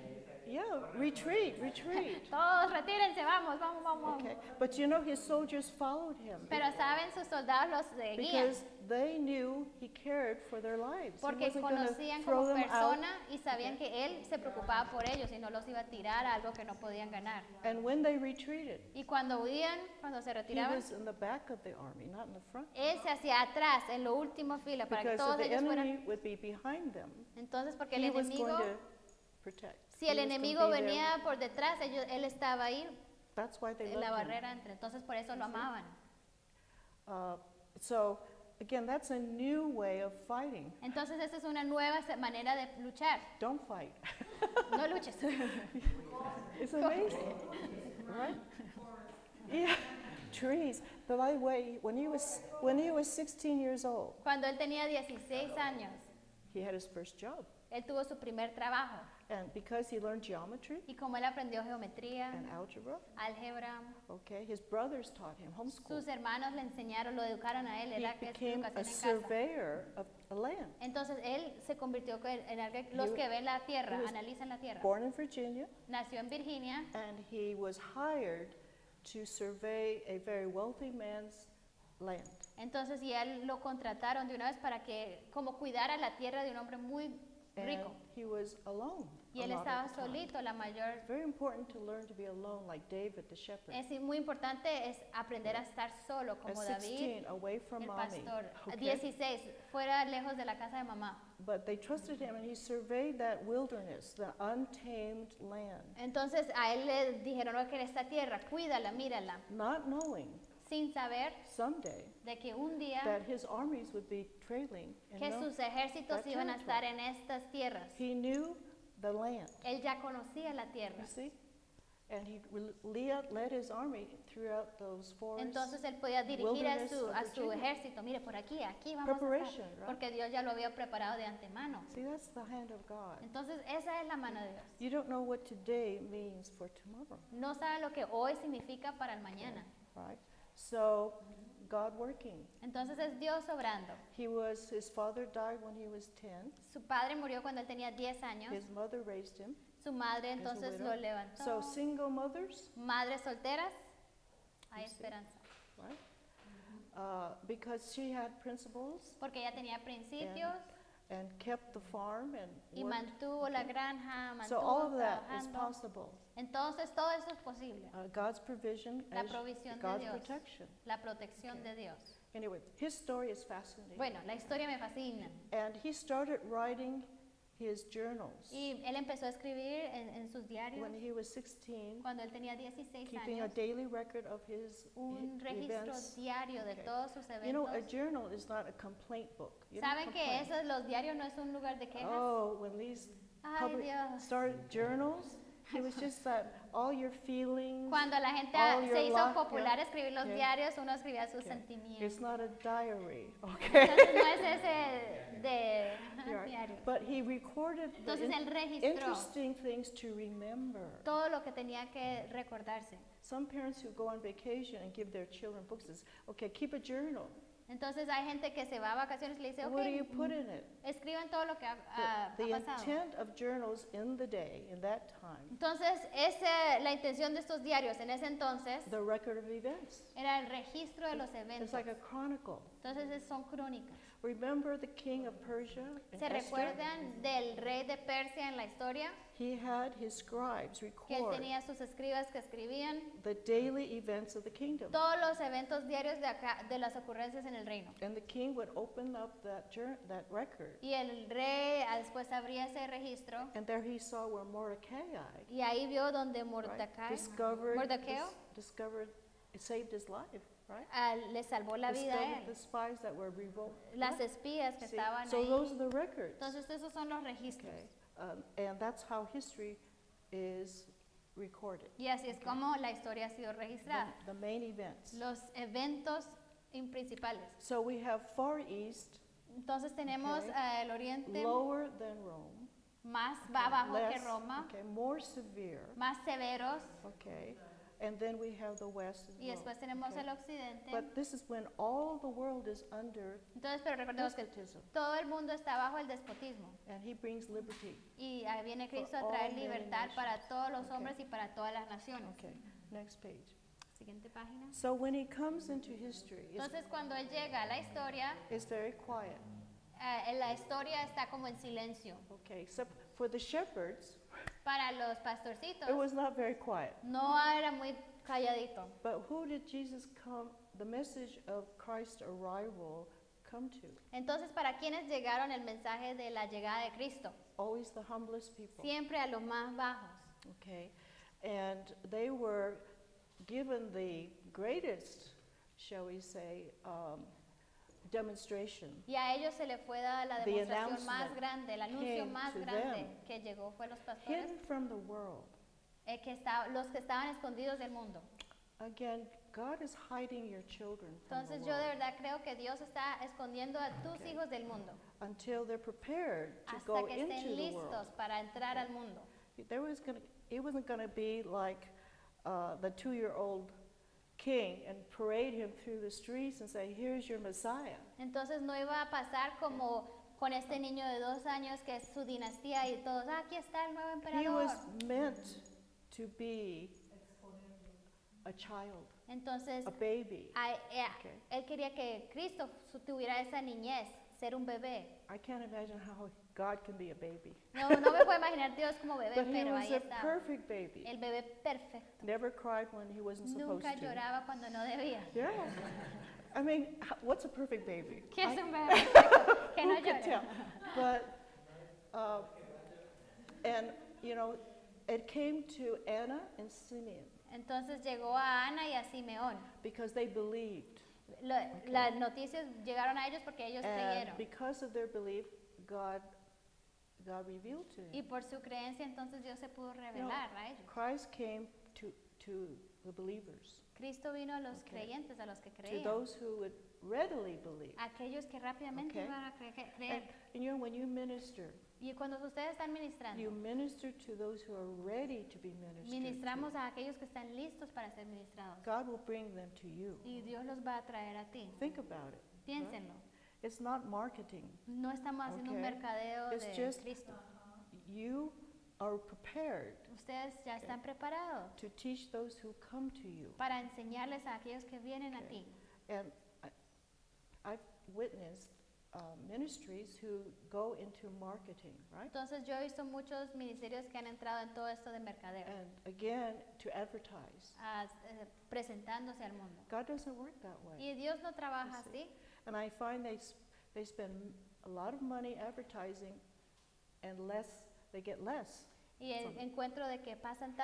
S2: Yeah. Retreat. Retreat.
S1: Todos retírense, vamos, vamos, vamos.
S2: Okay. But you know, his soldiers followed him
S1: Pero saben, sus soldados los seguían
S2: because they knew he cared for their lives.
S1: porque
S2: he wasn't going to
S1: conocían
S2: throw
S1: como
S2: them out.
S1: persona y sabían que él se preocupaba por ellos y no los iba a tirar a algo que no podían ganar.
S2: And when they retreated,
S1: Y cuando huían, cuando se
S2: he
S1: retiraban,
S2: was in the back of the army, not in the front.
S1: él se hacía atrás, en lo último fila, para que
S2: Because
S1: todos
S2: if the
S1: ellos fueran.
S2: enemy would be behind them,
S1: Entonces, porque el
S2: he was
S1: enemigo,
S2: going to protect.
S1: si el
S2: He was gonna
S1: enemigo
S2: be there.
S1: venía por detrás, él estaba ahí
S2: That's why they
S1: en la
S2: loved him.
S1: barrera entre. Entonces, por eso lo amaban.
S2: So again, that's a new way of fighting.
S1: Entonces esa es una nueva manera de luchar.
S2: Don't fight.
S1: No luches.
S2: It's amazing, right? Yeah, trees. But by the way, when he was 16 years old,
S1: Cuando él tenía 16 años,
S2: he had his first job.
S1: él tuvo su primer trabajo.
S2: And because he learned geometry
S1: Y como él aprendió geometría,
S2: and algebra,
S1: álgebra,
S2: okay, his brothers taught him homeschool.
S1: sus hermanos le enseñaron, lo educaron a él,
S2: He
S1: era que es
S2: became a
S1: educación en casa.
S2: surveyor of a land.
S1: Entonces él se convirtió en los que ven la tierra,
S2: he was
S1: analizan la tierra.
S2: Born in Virginia,
S1: Nació en Virginia
S2: and he was hired to survey a very wealthy man's land.
S1: entonces y a él lo contrataron de una vez para que como cuidara la tierra de un hombre muy
S2: And
S1: rico.
S2: he was alone.
S1: Y él
S2: a lot
S1: estaba
S2: of the time.
S1: solito la mayor.
S2: It's very important to learn to be alone, like David the shepherd.
S1: Es muy importante es aprender a estar solo
S2: At
S1: como David,
S2: 16, away from
S1: el
S2: mommy.
S1: pastor.
S2: Okay?
S1: 16, fuera lejos de la casa de mamá.
S2: But they trusted him, and he surveyed that wilderness, the untamed land,
S1: Entonces a él le dijeron, no, que esta tierra, cuídala, mírala,
S2: not knowing
S1: sin saber
S2: someday
S1: de que un día
S2: that his armies would be trailing. And
S1: que sus ejércitos
S2: that
S1: iban a estar
S2: territory.
S1: en estas tierras.
S2: He knew the land,
S1: Él ya conocía la tierra.
S2: you see? And he led his army throughout those forests.
S1: Entonces él podía dirigir a
S2: wilderness
S1: su,
S2: of
S1: a su
S2: Virginia.
S1: ejército, mire, por aquí, aquí vamos a
S2: Preparation,
S1: estar,
S2: right?
S1: porque Dios ya lo había preparado de antemano.
S2: See, that's the hand of God.
S1: Entonces esa es la mano de Dios.
S2: You don't know what today means for tomorrow,
S1: No sabe lo que hoy significa para el mañana.
S2: right? So, God working.
S1: Entonces es Dios obrando.
S2: His father died when he was 10.
S1: Su padre murió cuando él tenía 10 años.
S2: His mother raised him.
S1: Su madre
S2: as a
S1: entonces
S2: widow.
S1: lo levantó.
S2: So, single mothers,
S1: Madres solteras, hay
S2: You see.
S1: esperanza.
S2: right? Because she had principles
S1: Porque ella tenía principios
S2: and kept the farm and
S1: y
S2: worked.
S1: mantuvo la granja,
S2: So, all
S1: mantuvo
S2: of that is
S1: trabajando.
S2: possible.
S1: Entonces todo eso es posible.
S2: God's provision,
S1: La
S2: as
S1: provisión de
S2: God's
S1: Dios.
S2: protection.
S1: La protección
S2: Okay.
S1: de Dios.
S2: Anyway, his story is fascinating.
S1: Bueno, la historia me fascina.
S2: And he started writing his journals
S1: Y él empezó a escribir en sus diarios
S2: when he was 16,
S1: cuando él tenía 16
S2: keeping a
S1: años.
S2: daily record of his
S1: Un registro
S2: events.
S1: diario de
S2: Okay.
S1: todos sus
S2: You know, a
S1: eventos.
S2: journal is not a complaint book. You don't
S1: ¿Saben que
S2: complain.
S1: esos, los diarios no es un lugar de quejas?
S2: Oh, when these
S1: Ay,
S2: public
S1: Dios.
S2: started journals, it was just that all your feelings.
S1: Cuando la gente
S2: all your
S1: se hizo
S2: life,
S1: popular
S2: yeah.
S1: escribir los
S2: Okay.
S1: diarios, uno escribía sus
S2: Okay.
S1: sentimientos.
S2: It's not a diary, okay?
S1: Entonces no es ese de
S2: Right.
S1: diario.
S2: But he recorded the
S1: Entonces él registró
S2: interesting things to remember.
S1: todo lo que tenía que recordarse.
S2: Some parents who go on vacation and give their children books says, okay, keep a journal.
S1: Entonces hay gente que se va a vacaciones y le dice,
S2: What do you
S1: ok,
S2: put in it?
S1: escriban todo lo que ha
S2: The
S1: pasado.
S2: intent of journals in the day, in that time,
S1: Entonces, la intención de estos diarios en ese entonces
S2: the record of events.
S1: era el registro de los
S2: It's
S1: eventos.
S2: like a chronicle.
S1: Entonces son crónicas.
S2: Remember the king of Persia in
S1: ¿Se
S2: Esther?
S1: recuerdan del rey de Persia en la historia?
S2: He had his scribes
S1: Que él
S2: record
S1: tenía sus escribas que escribían
S2: the daily events of the kingdom.
S1: todos los eventos diarios de acá, de las ocurrencias en el reino.
S2: And the king would open up that record.
S1: Y el rey después abría ese registro
S2: And there he saw where Mordecai,
S1: y ahí vio donde
S2: right,
S1: Mordecai
S2: discovered, discovered, it saved his life, right?
S1: le salvó la vida a
S2: Discovered the
S1: él.
S2: spies that were revoked.
S1: Las espías que
S2: See,
S1: estaban
S2: so
S1: ahí.
S2: those are the records.
S1: Entonces esos son los registros.
S2: Okay. And that's how history is recorded.
S1: Y así es como la historia ha sido registrada.
S2: The main events.
S1: Los eventos principales.
S2: So we have Far East,
S1: Entonces tenemos
S2: Okay.
S1: el oriente
S2: lower than Rome.
S1: más va abajo que
S2: less-
S1: Roma,
S2: Okay, more severe.
S1: más severos,
S2: Okay. And then we have the West and
S1: y después
S2: Rome,
S1: tenemos
S2: okay.
S1: el occidente.
S2: But this is when all the world is under
S1: Entonces, pero recordemos que
S2: despotism.
S1: todo el mundo está bajo el despotismo.
S2: And he brings liberty.
S1: Y ahí viene Cristo a
S2: all
S1: traer
S2: many
S1: libertad
S2: nations.
S1: para todos los
S2: Okay.
S1: hombres y para todas las naciones.
S2: Okay, next page.
S1: Siguiente página.
S2: So when he comes into history,
S1: Entonces, cuando él llega a la historia,
S2: it's very quiet.
S1: la historia está como en silencio.
S2: Okay, except for the shepherds,
S1: Para los pastorcitos,
S2: it was not very quiet.
S1: no era muy calladito.
S2: But who did Jesus come, the message of Christ's arrival come to?
S1: Entonces, ¿para quiénes llegaron el mensaje de la llegada de Cristo?
S2: Always the humblest people.
S1: Siempre a los más bajos.
S2: Okay, and they were given the greatest, shall we say, demonstration
S1: Y a ellos se le fue dada la
S2: The
S1: demostración más
S2: announcement
S1: grande, el anuncio
S2: came
S1: más
S2: to
S1: grande
S2: them.
S1: que llegó fue a los pastores,
S2: hidden from the world.
S1: los que estaban escondidos del mundo.
S2: Again, God is hiding your children from the
S1: Entonces yo de
S2: world
S1: verdad creo que Dios está escondiendo a tus
S2: Okay.
S1: hijos del mundo
S2: until they're prepared to
S1: hasta
S2: go
S1: que
S2: into
S1: estén
S2: the world.
S1: listos para entrar al mundo.
S2: It wasn't going to be like the 2-year-old king and parade him through the streets and say, "Here's your Messiah."
S1: Entonces no iba a pasar como con este niño de 2 años que es su dinastía y todos, aquí está el nuevo
S2: He
S1: emperador.
S2: was meant to be a child,
S1: Entonces
S2: a baby. Okay.
S1: él quería que Cristo tuviera esa niñez, ser un bebé.
S2: I can't imagine how God can be a baby.
S1: No me puedo imaginar Dios como bebé,
S2: But he
S1: pero
S2: was
S1: ahí
S2: a
S1: está.
S2: perfect baby.
S1: El bebé perfecto.
S2: Never cried when he wasn't supposed
S1: Nunca
S2: to.
S1: lloraba cuando no debía.
S2: Yeah. I mean, what's a perfect baby?
S1: ¿Qué es
S2: I-
S1: un bebé perfecto? Que no
S2: Who could tell?
S1: llore.
S2: But, and you know, it came to Anna and Simeon
S1: Entonces llegó a Ana y a Simeón.
S2: because they believed.
S1: Las noticias llegaron a ellos porque ellos
S2: And
S1: creyeron.
S2: because of their belief, God revealed to
S1: Y
S2: them.
S1: por su creencia entonces Dios se pudo
S2: You know,
S1: revelar a ellos.
S2: Christ came to the believers,
S1: Cristo vino a los
S2: Okay.
S1: creyentes, a los que
S2: to
S1: creían.
S2: those who would readily believe.
S1: Aquellos que rápidamente
S2: Okay.
S1: iban a creer.
S2: And you know, when you minister,
S1: Y cuando ustedes están
S2: you
S1: ministrando,
S2: minister to those who are ready to be ministered
S1: ministramos
S2: to.
S1: a aquellos que están listos para ser ministrados.
S2: God will bring them to you.
S1: Y Dios los va a traer a ti.
S2: Think about it.
S1: Piénsenlo.
S2: It's not marketing.
S1: No estamos haciendo un
S2: Okay.
S1: mercadeo
S2: It's
S1: de
S2: just-
S1: Cristo.
S2: You are prepared
S1: Ustedes ya están preparados
S2: to teach those who come to you.
S1: para enseñarles a aquellos que vienen a
S2: Okay.
S1: ti.
S2: And I've witnessed ministries who go into marketing, right?
S1: Entonces yo he visto muchos ministerios que han entrado en todo esto de mercadeo,
S2: And again, to advertise.
S1: presentándose al mundo.
S2: God doesn't work that way.
S1: Y Dios no trabaja
S2: You see.
S1: así.
S2: And I find they spend a lot of money advertising and they get less.
S1: Y el encuentro de que gastan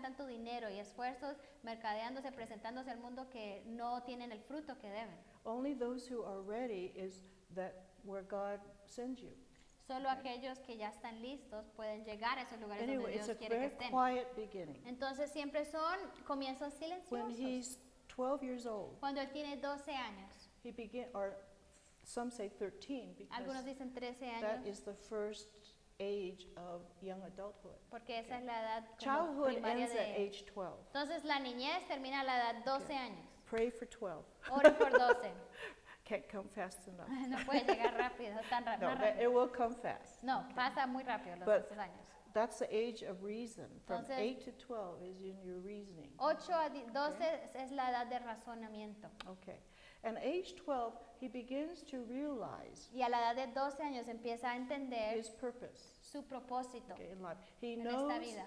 S1: tanto dinero y esfuerzos mercadeándose, presentándose al mundo que no tienen el fruto que deben.
S2: Only those who are ready is that where God sends you.
S1: Solo aquellos que ya están listos pueden llegar a esos lugares
S2: Anyway,
S1: donde
S2: it's
S1: Dios
S2: a
S1: quiere que
S2: very
S1: estén.
S2: quiet beginning.
S1: Entonces siempre son comienzos
S2: When
S1: silenciosos.
S2: he's 12 years old,
S1: Cuando él tiene 12 años,
S2: he began, or some say 13,
S1: algunos
S2: because
S1: dicen 13
S2: that
S1: años,
S2: is the first age of young adulthood.
S1: porque esa es la edad como
S2: Childhood
S1: primaria
S2: ends at
S1: de...
S2: age 12.
S1: Entonces la niñez termina a la edad 12
S2: Okay.
S1: años.
S2: Pray for 12.
S1: Ore por 12.
S2: Can't come fast enough.
S1: No puede llegar rápido, tan
S2: No,
S1: más
S2: it
S1: rápido.
S2: will come fast.
S1: No, pasa muy rápido los
S2: But
S1: 12 años.
S2: That's the age of reason. From
S1: Entonces-
S2: 8 to 12 is in your reasoning.
S1: 8 a 12 es la edad de razonamiento.
S2: Okay. And age 12, he begins to realize
S1: Y a la edad de 12 años empieza a entender
S2: his purpose,
S1: su propósito
S2: in life. He
S1: en
S2: knows
S1: esta vida.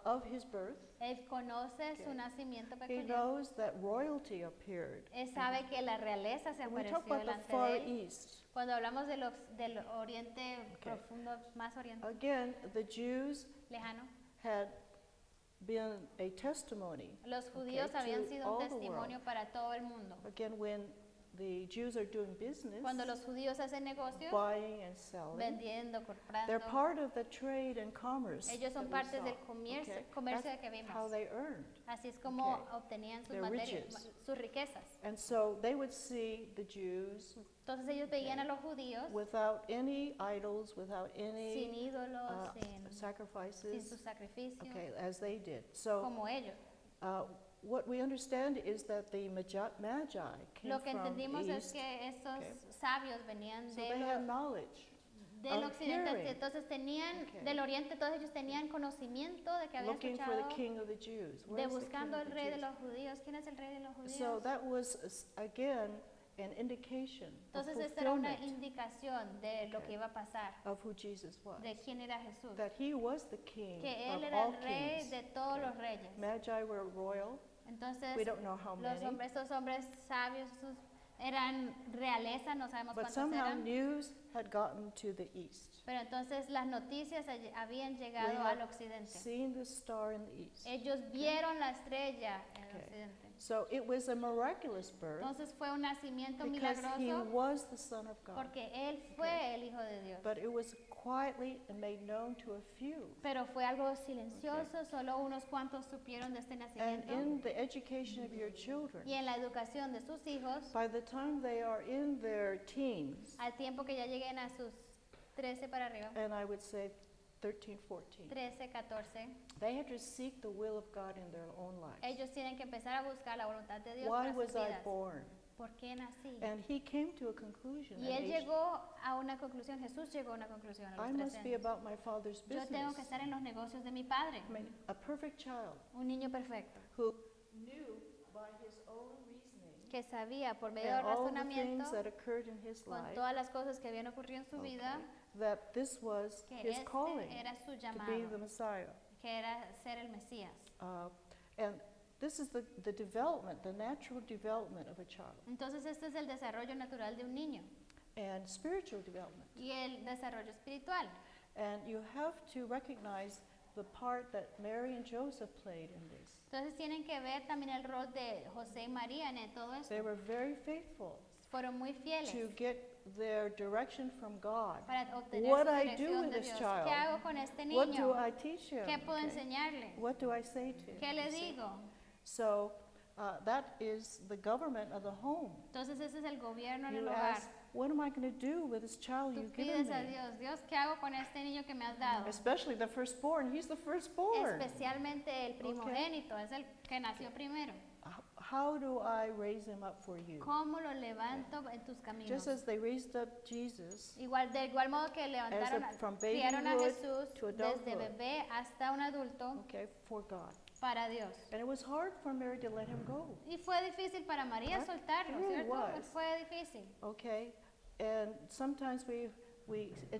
S2: of his birth.
S1: Él conoce su
S2: Okay.
S1: nacimiento
S2: He
S1: peculiar.
S2: knows that royalty appeared.
S1: Él sabe que la realeza se
S2: When we talk
S1: apareció
S2: about the
S1: delante
S2: Far
S1: de él.
S2: East,
S1: Cuando hablamos del oriente profundo, más oriente,
S2: again, the Jews
S1: lejano,
S2: had been a testimony.
S1: los judíos
S2: Okay,
S1: habían
S2: to
S1: sido un
S2: all the
S1: testimonio
S2: world.
S1: para todo el mundo.
S2: Again, when the Jews are doing business,
S1: Cuando los judíos hacen negocios,
S2: buying and selling,
S1: vendiendo,
S2: they're
S1: comprando,
S2: part of the trade and commerce.
S1: ellos son
S2: that we
S1: partes
S2: saw.
S1: del comercio,
S2: Okay?
S1: comercio
S2: That's
S1: que vimos.
S2: how they earned.
S1: Así es como
S2: Okay.
S1: obtenían sus
S2: Their
S1: materias,
S2: riches.
S1: sus riquezas.
S2: And so they would see the Jews
S1: Entonces ellos veían
S2: Okay.
S1: a los judíos
S2: without any idols, without
S1: sin
S2: any
S1: ídolos, sin sus
S2: sacrifices,
S1: sacrificios,
S2: okay, as they did. So
S1: como ellos.
S2: what we understand is that the Magi came
S1: Lo que
S2: from
S1: entendimos es
S2: east,
S1: que estos
S2: Okay.
S1: sabios venían
S2: so they had knowledge.
S1: del
S2: of
S1: occidente,
S2: hearing.
S1: entonces tenían
S2: Okay.
S1: del oriente, todos ellos tenían conocimiento de que habían
S2: Looking for the
S1: escuchado
S2: king of the Jews.
S1: de
S2: Where's the king
S1: buscando
S2: of
S1: al
S2: the
S1: rey de
S2: Jews?
S1: los judíos. ¿Quién es el rey de los judíos?
S2: So that was, again, an indication of
S1: Entonces esta era una
S2: fulfillment
S1: indicación de lo
S2: Okay.
S1: que iba a pasar,
S2: of who Jesus was.
S1: de quién era Jesús,
S2: That he was the king
S1: que él
S2: of
S1: era
S2: all
S1: el rey
S2: kings.
S1: de todos
S2: Okay.
S1: los reyes.
S2: Magi were royal.
S1: Entonces
S2: We don't know how
S1: los
S2: many.
S1: hombres, estos hombres sabios, eran realeza, no sabemos
S2: But
S1: cuántos
S2: somehow
S1: eran,
S2: news had gotten to the east.
S1: pero entonces las noticias habían llegado
S2: We
S1: al
S2: have
S1: occidente.
S2: seen the star in the east.
S1: Ellos vieron la estrella en el
S2: Okay.
S1: occidente.
S2: So it was a miraculous birth
S1: Entonces fue un nacimiento
S2: because he
S1: milagroso
S2: was the Son of God.
S1: porque él fue el Hijo de Dios.
S2: But it was quietly made known to a few.
S1: Pero fue algo silencioso, solo unos cuantos supieron de este
S2: And
S1: nacimiento.
S2: in the education of your children,
S1: Y en la educación de sus hijos,
S2: by the time they are in their teens,
S1: al tiempo que ya lleguen a sus 13 para arriba,
S2: and I would say 13, 14,
S1: 13, 14,
S2: they have to seek the will of God in their own lives.
S1: ellos tienen que empezar a buscar la voluntad de Dios
S2: Why
S1: para sus
S2: was I
S1: vidas.
S2: born?
S1: ¿Por qué nací?
S2: And he came to a conclusion.
S1: Y
S2: at
S1: él
S2: age,
S1: llegó a una conclusión, Jesús llegó a una conclusión a
S2: I
S1: los
S2: must
S1: 13
S2: be
S1: años.
S2: about my Father's
S1: Yo tengo
S2: business.
S1: que estar en los negocios de mi padre,
S2: I mean, a perfect child
S1: un niño perfecto,
S2: who knew by his own reasoning
S1: que sabía por medio del
S2: and all the
S1: razonamiento,
S2: things that occurred in his
S1: con
S2: life,
S1: todas las cosas que habían ocurrido en su vida,
S2: that this was
S1: que
S2: his calling
S1: este era su
S2: to be the
S1: llamado,
S2: Messiah.
S1: que era ser el Mesías.
S2: And this is the development, the natural development of a child,
S1: Entonces este es el desarrollo natural de un niño
S2: and spiritual development.
S1: y el desarrollo espiritual.
S2: And you have to recognize the part that Mary and Joseph played in this.
S1: Entonces tienen que ver también el rol de José y María en todo esto.
S2: They were very faithful
S1: Fueron muy fieles
S2: to get their direction from God.
S1: para obtener
S2: What
S1: su
S2: I do
S1: dirección
S2: with
S1: de
S2: this
S1: Dios.
S2: child?
S1: ¿Qué hago con este
S2: What do
S1: niño?
S2: I teach him?
S1: ¿Qué puedo
S2: Okay.
S1: enseñarle?
S2: What do I say to him?
S1: ¿Qué le
S2: You see?
S1: digo?
S2: So that is the government of the home.
S1: Entonces ese es el gobierno en el
S2: You
S1: hogar.
S2: ask, what am I going to do with this child
S1: Tú
S2: you've given
S1: pides a
S2: me?
S1: Dios, Dios, ¿qué hago con este niño que me has dado?
S2: Especially the firstborn. He's the firstborn.
S1: Especialmente el primogénito, es el que nació primero.
S2: How do I raise him up for you?
S1: ¿Cómo lo levanto en tus caminos?
S2: Just as they raised up Jesus
S1: Igual, de igual modo que levantaron,
S2: from
S1: criaron a
S2: babyhood
S1: Jesús
S2: to
S1: desde
S2: adulthood.
S1: bebé hasta un adulto
S2: okay, for God.
S1: para Dios.
S2: And it was hard for Mary to let him go.
S1: Y fue difícil para María
S2: Right?
S1: soltarlo,
S2: It really
S1: ¿cierto?
S2: was.
S1: Fue difícil.
S2: Okay, and sometimes we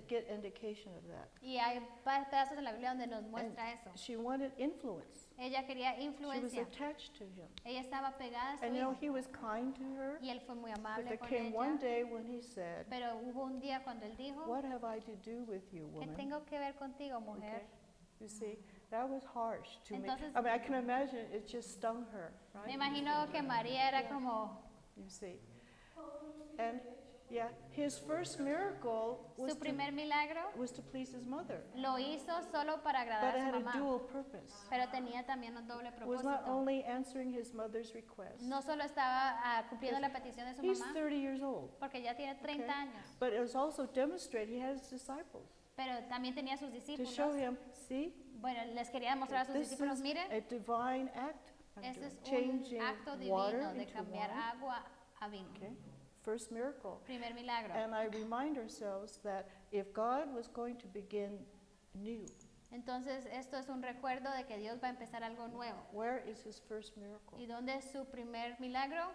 S2: get indication of that.
S1: Y hay pedazos de la Biblia donde nos
S2: And
S1: muestra eso.
S2: she wanted influence.
S1: Ella quería
S2: She was
S1: influencia.
S2: attached to him.
S1: Ella estaba pegada a su
S2: And you know,
S1: hijo.
S2: he was kind to her.
S1: Y él fue muy
S2: But
S1: amable
S2: there
S1: con
S2: came one
S1: ella.
S2: day when he said,
S1: Pero hubo un día cuando él dijo,
S2: what have I to do with you,
S1: ¿qué
S2: woman?
S1: tengo que ver contigo, mujer?
S2: Okay. You see, that was harsh to me.
S1: Entonces-
S2: I mean, I can imagine it just stung her, right?
S1: Me imagino que María era como,
S2: You see. And yeah, his first miracle
S1: su primer milagro
S2: was to please his mother.
S1: lo hizo solo para
S2: But
S1: agradar
S2: it
S1: a
S2: had
S1: su
S2: a
S1: mamá.
S2: dual purpose.
S1: Pero tenía también un doble
S2: It was not
S1: propósito.
S2: only answering his mother's request.
S1: No solo estaba cumpliendo la petición de su
S2: He's
S1: mamá,
S2: 30 years old.
S1: porque ya tiene 30
S2: Okay.
S1: años,
S2: But it was also demonstrated he had his disciples
S1: pero también tenía sus
S2: to
S1: discípulos.
S2: show him, see,
S1: Bueno, les quería mostrar a sus
S2: this
S1: discípulos,
S2: is
S1: mire,
S2: a divine act. I'm
S1: este
S2: doing,
S1: es
S2: changing
S1: un acto
S2: water
S1: divino de
S2: into
S1: cambiar
S2: wine.
S1: agua a vino.
S2: Okay. First miracle.
S1: Primer milagro.
S2: And I remind ourselves that if God was going to begin new,
S1: Entonces, esto es un recuerdo de que Dios va a empezar algo nuevo.
S2: where is his first miracle?
S1: ¿Y dónde es su primer milagro?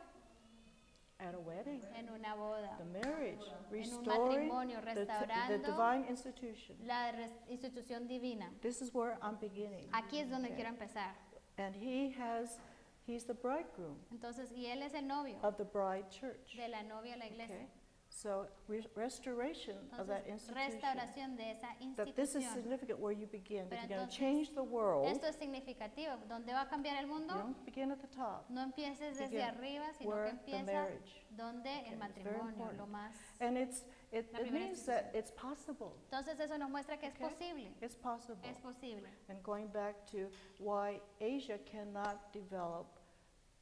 S2: At a wedding.
S1: En una boda.
S2: The marriage,
S1: En un
S2: restoring
S1: matrimonio,
S2: the
S1: restaurando
S2: divine institution.
S1: la institución divina.
S2: This is where I'm beginning.
S1: Aquí es donde
S2: Okay.
S1: quiero empezar.
S2: And he's the bridegroom
S1: Entonces, y él es el novio
S2: of the bride church.
S1: de la novia de la iglesia.
S2: Okay. So restoration of that
S1: Entonces,
S2: institution.
S1: restauración de esa
S2: That this is
S1: institución.
S2: significant where you begin. If
S1: Pero
S2: you're going to
S1: entonces,
S2: change the world,
S1: Esto es significativo. ¿Dónde va a cambiar el
S2: you
S1: mundo?
S2: don't begin at the top.
S1: No empieces desde
S2: Begin
S1: arriba, sino que
S2: where the
S1: empieza
S2: marriage.
S1: donde
S2: Okay,
S1: el
S2: it's very
S1: matrimonio,
S2: important.
S1: lo más.
S2: And it
S1: La primera
S2: means that it's possible.
S1: Entonces eso nos muestra que es
S2: Okay.
S1: posible.
S2: It's possible.
S1: Es posible.
S2: And going back to why Asia cannot develop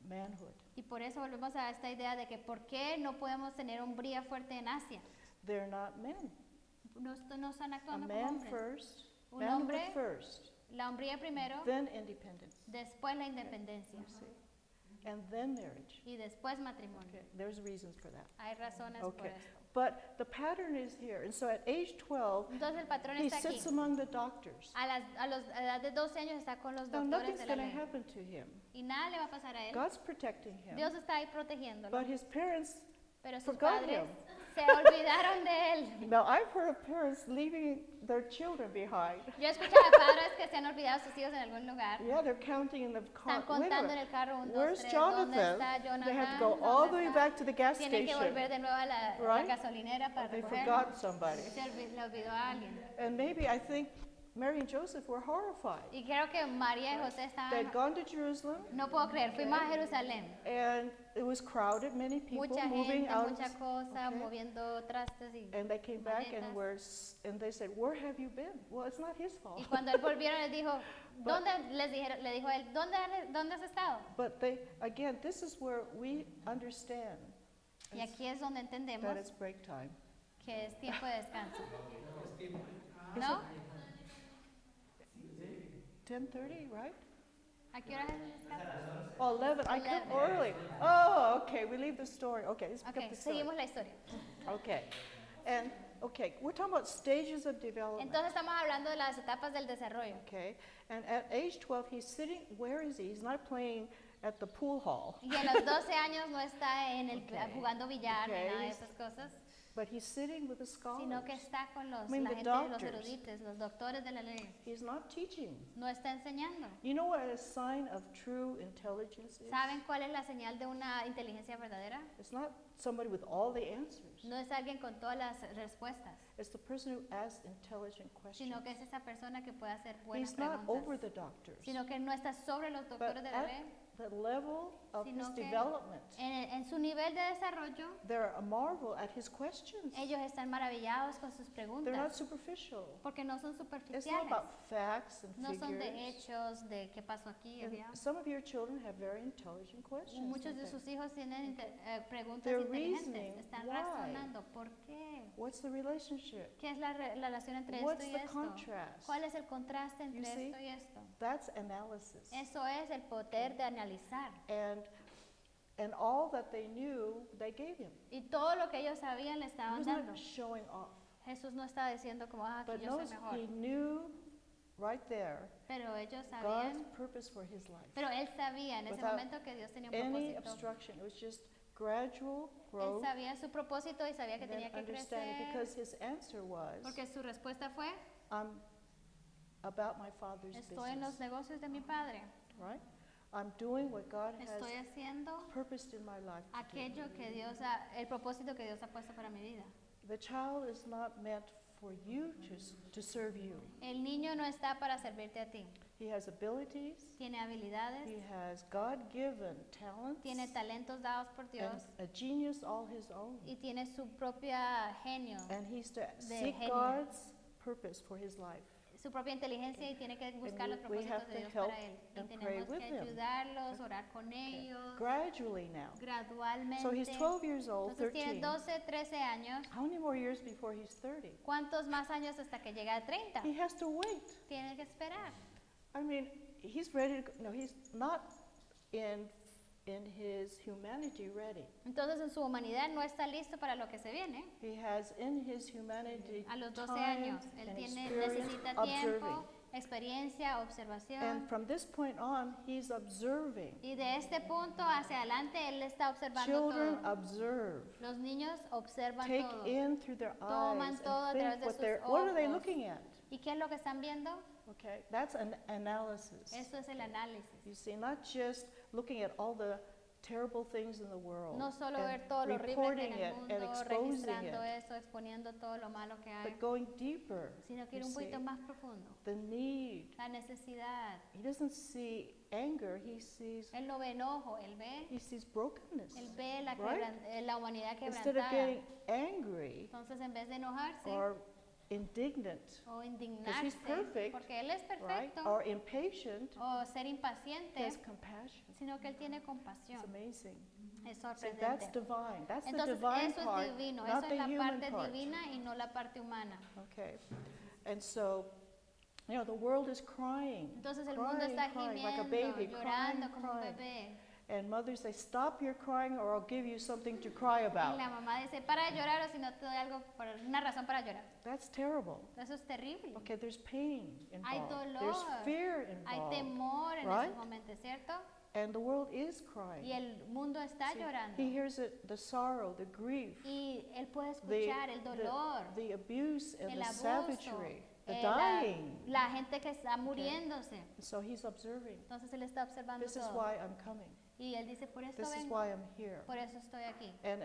S2: manhood.
S1: Y por eso volvemos a esta idea de que ¿por qué no podemos tener hombría fuerte en Asia?
S2: They're not men.
S1: No están
S2: A
S1: actuando como
S2: man
S1: hombres.
S2: first,
S1: Un
S2: manhood
S1: hombre,
S2: first,
S1: La hombría primero,
S2: then independence.
S1: después la independencia
S2: You see? And then marriage.
S1: y después matrimonio.
S2: Okay, there's reasons for that.
S1: Hay razones por
S2: Okay.
S1: esto.
S2: But the pattern is here. And so at age 12,
S1: Entonces el patrón
S2: he
S1: está aquí.
S2: sits among the doctors.
S1: A la edad de 12 años está con los
S2: Now,
S1: doctores
S2: nothing's
S1: de la
S2: going to
S1: ley.
S2: happen to him.
S1: Y nada le va a pasar a él.
S2: God's protecting him.
S1: Dios está ahí protegiéndolo.
S2: But his parents,
S1: Pero sus
S2: forgot
S1: padres
S2: him.
S1: se olvidaron de él.
S2: now I've heard of parents leaving their children behind.
S1: Yo he escuchado a padres que se han olvidado sus hijos en algún lugar.
S2: Yeah, they're counting in the car.
S1: Están contando en el carro 1, 2,
S2: Where's
S1: 3, ¿dónde
S2: Jonathan?
S1: está
S2: They have to
S1: Jonathan?
S2: go all the
S1: ¿Dónde
S2: way
S1: está?
S2: back to the gas
S1: Tienen que volver
S2: station.
S1: de nuevo a la
S2: Right?
S1: gasolinera para
S2: They
S1: recogerlo.
S2: forgot somebody.
S1: Le olvidó a alguien.
S2: And maybe I think Mary and Joseph were horrified.
S1: Y creo que María y José
S2: They
S1: estaban,
S2: had gone to Jerusalem,
S1: no puedo creer, fuimos a Jerusalén.
S2: and it was crowded, many people
S1: Mucha
S2: moving
S1: gente,
S2: out of
S1: mucha cosa,
S2: okay.
S1: moviendo trastes y
S2: And they came back and
S1: maletas.
S2: and they said, "Where have you been?" Well, it's not his fault.
S1: Y cuando él volvieron, él dijo, le dijo él, ¿dónde has estado?
S2: But they, again, this is where we understand
S1: Y aquí es donde entendemos
S2: that it's break time.
S1: que es tiempo de descanso.
S2: Is
S1: ¿No?
S2: 10:30, right?
S1: ¿A qué hora es el descanso?
S2: Oh, 11. I come
S1: 11.
S2: early. Oh, okay. We leave the story. Okay, let's pick
S1: Ok,
S2: up the story.
S1: seguimos la historia.
S2: Okay, and okay, we're talking about stages of development.
S1: Entonces estamos hablando de las etapas del desarrollo.
S2: Okay, and at age 12, he's sitting. Where is he? He's not playing at the pool hall,
S1: Y a los 12 años no está en el,
S2: Okay.
S1: jugando billar ni
S2: Okay.
S1: nada de esas cosas,
S2: but he's sitting with the
S1: sino que
S2: scholars.
S1: está con los,
S2: I mean,
S1: la
S2: the
S1: gente, los
S2: doctors.
S1: eruditos, los doctores de la ley.
S2: He's not teaching.
S1: No está enseñando.
S2: You know what a sign of true intelligence is?
S1: ¿Saben cuál es la señal de una inteligencia verdadera?
S2: It's not somebody with all the answers.
S1: No es alguien con todas las respuestas,
S2: It's the person who asks intelligent questions.
S1: sino que es esa persona que puede hacer buenas
S2: He's not over
S1: preguntas,
S2: the doctors,
S1: sino que no está sobre los
S2: but
S1: doctores de la
S2: at
S1: ley,
S2: the level of his
S1: sino que
S2: development,
S1: en su nivel de desarrollo,
S2: they're a marvel at his questions.
S1: ellos están maravillados con sus
S2: They're not
S1: preguntas,
S2: superficial.
S1: porque no son
S2: It's not
S1: superficiales,
S2: about facts and
S1: no son de
S2: figures.
S1: hechos, de qué pasó aquí,
S2: And
S1: allá.
S2: some of your children have very intelligent questions.
S1: Muchos de
S2: don't
S1: sus hijos tienen preguntas
S2: They're
S1: inteligentes,
S2: reasoning,
S1: están
S2: why?
S1: razonando, ¿por qué?
S2: they? What's the relationship?
S1: ¿Qué es la relación entre
S2: What's
S1: esto y
S2: the
S1: esto?
S2: contrast?
S1: ¿Cuál es el contraste
S2: You
S1: entre
S2: see?
S1: esto y esto?
S2: That's analysis.
S1: Eso es el poder de analizar.
S2: And all that they knew, they gave him.
S1: Y todo lo que ellos sabían le
S2: He
S1: estaban
S2: was
S1: dando.
S2: not showing off.
S1: Jesús no estaba diciendo como, que
S2: But
S1: yo soy
S2: notice
S1: mejor.
S2: he knew right there
S1: Pero ellos
S2: God's
S1: sabían,
S2: purpose for his life.
S1: pero él sabía en ese
S2: Without
S1: momento que Dios tenía un
S2: Any
S1: propósito.
S2: obstruction. It was just gradual
S1: Él
S2: growth
S1: sabía su propósito y sabía que
S2: and then
S1: tenía que
S2: understanding.
S1: crecer.
S2: Because his answer was,
S1: Porque su respuesta fue,
S2: I'm about my Father's
S1: estoy en los
S2: business.
S1: negocios de mi Padre.
S2: Right? I'm doing what God
S1: Estoy
S2: has
S1: haciendo
S2: purposed in my life to do.
S1: aquello que el propósito que Dios ha puesto para mi vida.
S2: The child is not meant for you to serve you.
S1: El niño no está para servirte a ti.
S2: He has abilities.
S1: Tiene habilidades,
S2: He has God-given talents
S1: tiene talentos dados por Dios
S2: and a genius all his own.
S1: y tiene su propia genio,
S2: And he's to
S1: de
S2: seek
S1: genio.
S2: God's purpose for his life.
S1: su propia inteligencia y tiene que buscar los
S2: we have
S1: propósitos de
S2: to
S1: Dios
S2: help
S1: para él. Y
S2: and pray
S1: tenemos
S2: with
S1: que
S2: him.
S1: ayudarlos, orar con ellos,
S2: Gradually now.
S1: gradualmente.
S2: So he's 12 years old,
S1: Entonces tiene
S2: 13.
S1: 12, 13 años.
S2: How many more years before he's 30?
S1: ¿Cuántos más años hasta que llega a 30?
S2: He has to wait.
S1: Tiene que esperar.
S2: I mean, he's ready to go. No, he's not in his humanity ready.
S1: Entonces en su humanidad no está listo para lo que se viene.
S2: He has in his humanity
S1: A los 12
S2: time
S1: años, él
S2: and
S1: necesita
S2: experience
S1: tiempo,
S2: observing.
S1: experiencia,
S2: And
S1: observación.
S2: from this point on, he's observing.
S1: Y de este punto hacia adelante, él está observando
S2: Children
S1: todo.
S2: observe,
S1: Los niños observan
S2: take
S1: todo.
S2: in through their
S1: Toman
S2: eyes
S1: todo a
S2: and
S1: través
S2: think
S1: de
S2: what
S1: sus
S2: are they
S1: ojos.
S2: looking at?
S1: ¿Y qué es lo que están viendo?
S2: Okay, that's an analysis.
S1: Eso es el análisis.
S2: You see, not just looking at all the terrible things in the world
S1: No solo
S2: and
S1: ver todo lo horrible que
S2: reporting
S1: en el
S2: it and
S1: mundo,
S2: exposing
S1: registrando
S2: it,
S1: eso, exponiendo todo lo malo que hay,
S2: but going deeper.
S1: sino que ir
S2: You
S1: un poquito
S2: see,
S1: más profundo.
S2: the need.
S1: La necesidad.
S2: He doesn't see anger. He
S1: Él no ve enojo, él
S2: sees brokenness.
S1: ve la,
S2: Right?
S1: la humanidad
S2: Instead of
S1: quebrantada.
S2: getting angry
S1: Entonces, en vez de enojarse
S2: or indignant,
S1: o
S2: he's
S1: indignarse,
S2: perfect,
S1: porque él es
S2: right,
S1: perfecto,
S2: or impatient,
S1: o ser
S2: he
S1: impaciente,
S2: has compassion.
S1: sino que él tiene
S2: It's
S1: compasión.
S2: amazing.
S1: Es
S2: See, that's
S1: sorprendente.
S2: divine. That's the
S1: Entonces,
S2: divine
S1: eso
S2: part,
S1: es divino,
S2: not
S1: eso
S2: the
S1: es la
S2: human
S1: parte
S2: part.
S1: divina y no la parte humana.
S2: Okay, and so, you know, the world is crying,
S1: Entonces el mundo está
S2: crying like a
S1: gimiendo,
S2: baby,
S1: llorando
S2: crying,
S1: como un
S2: crying.
S1: bebé.
S2: And mothers say, "Stop your crying, or I'll give you something to cry
S1: Y
S2: about."
S1: la mamá dice, para de llorar o si no te doy algo, una razón para llorar.
S2: That's terrible.
S1: Eso es terrible.
S2: Okay, there's pain
S1: Hay
S2: involved.
S1: dolor,
S2: There's fear
S1: hay
S2: involved.
S1: temor en
S2: right?
S1: esos momentos, ¿cierto?
S2: And the world is crying.
S1: Y el mundo está
S2: See,
S1: llorando.
S2: he hears it, the sorrow, the grief,
S1: Y él puede
S2: the,
S1: escuchar el dolor,
S2: the abuse and
S1: el
S2: the
S1: abuso,
S2: savagery, the
S1: la,
S2: dying.
S1: la gente que está muriéndose.
S2: So he's observing.
S1: Entonces él está observando
S2: This is
S1: todo.
S2: why I'm coming.
S1: Y él dice, por eso
S2: This is
S1: vengo,
S2: why I'm here.
S1: por eso estoy aquí.
S2: And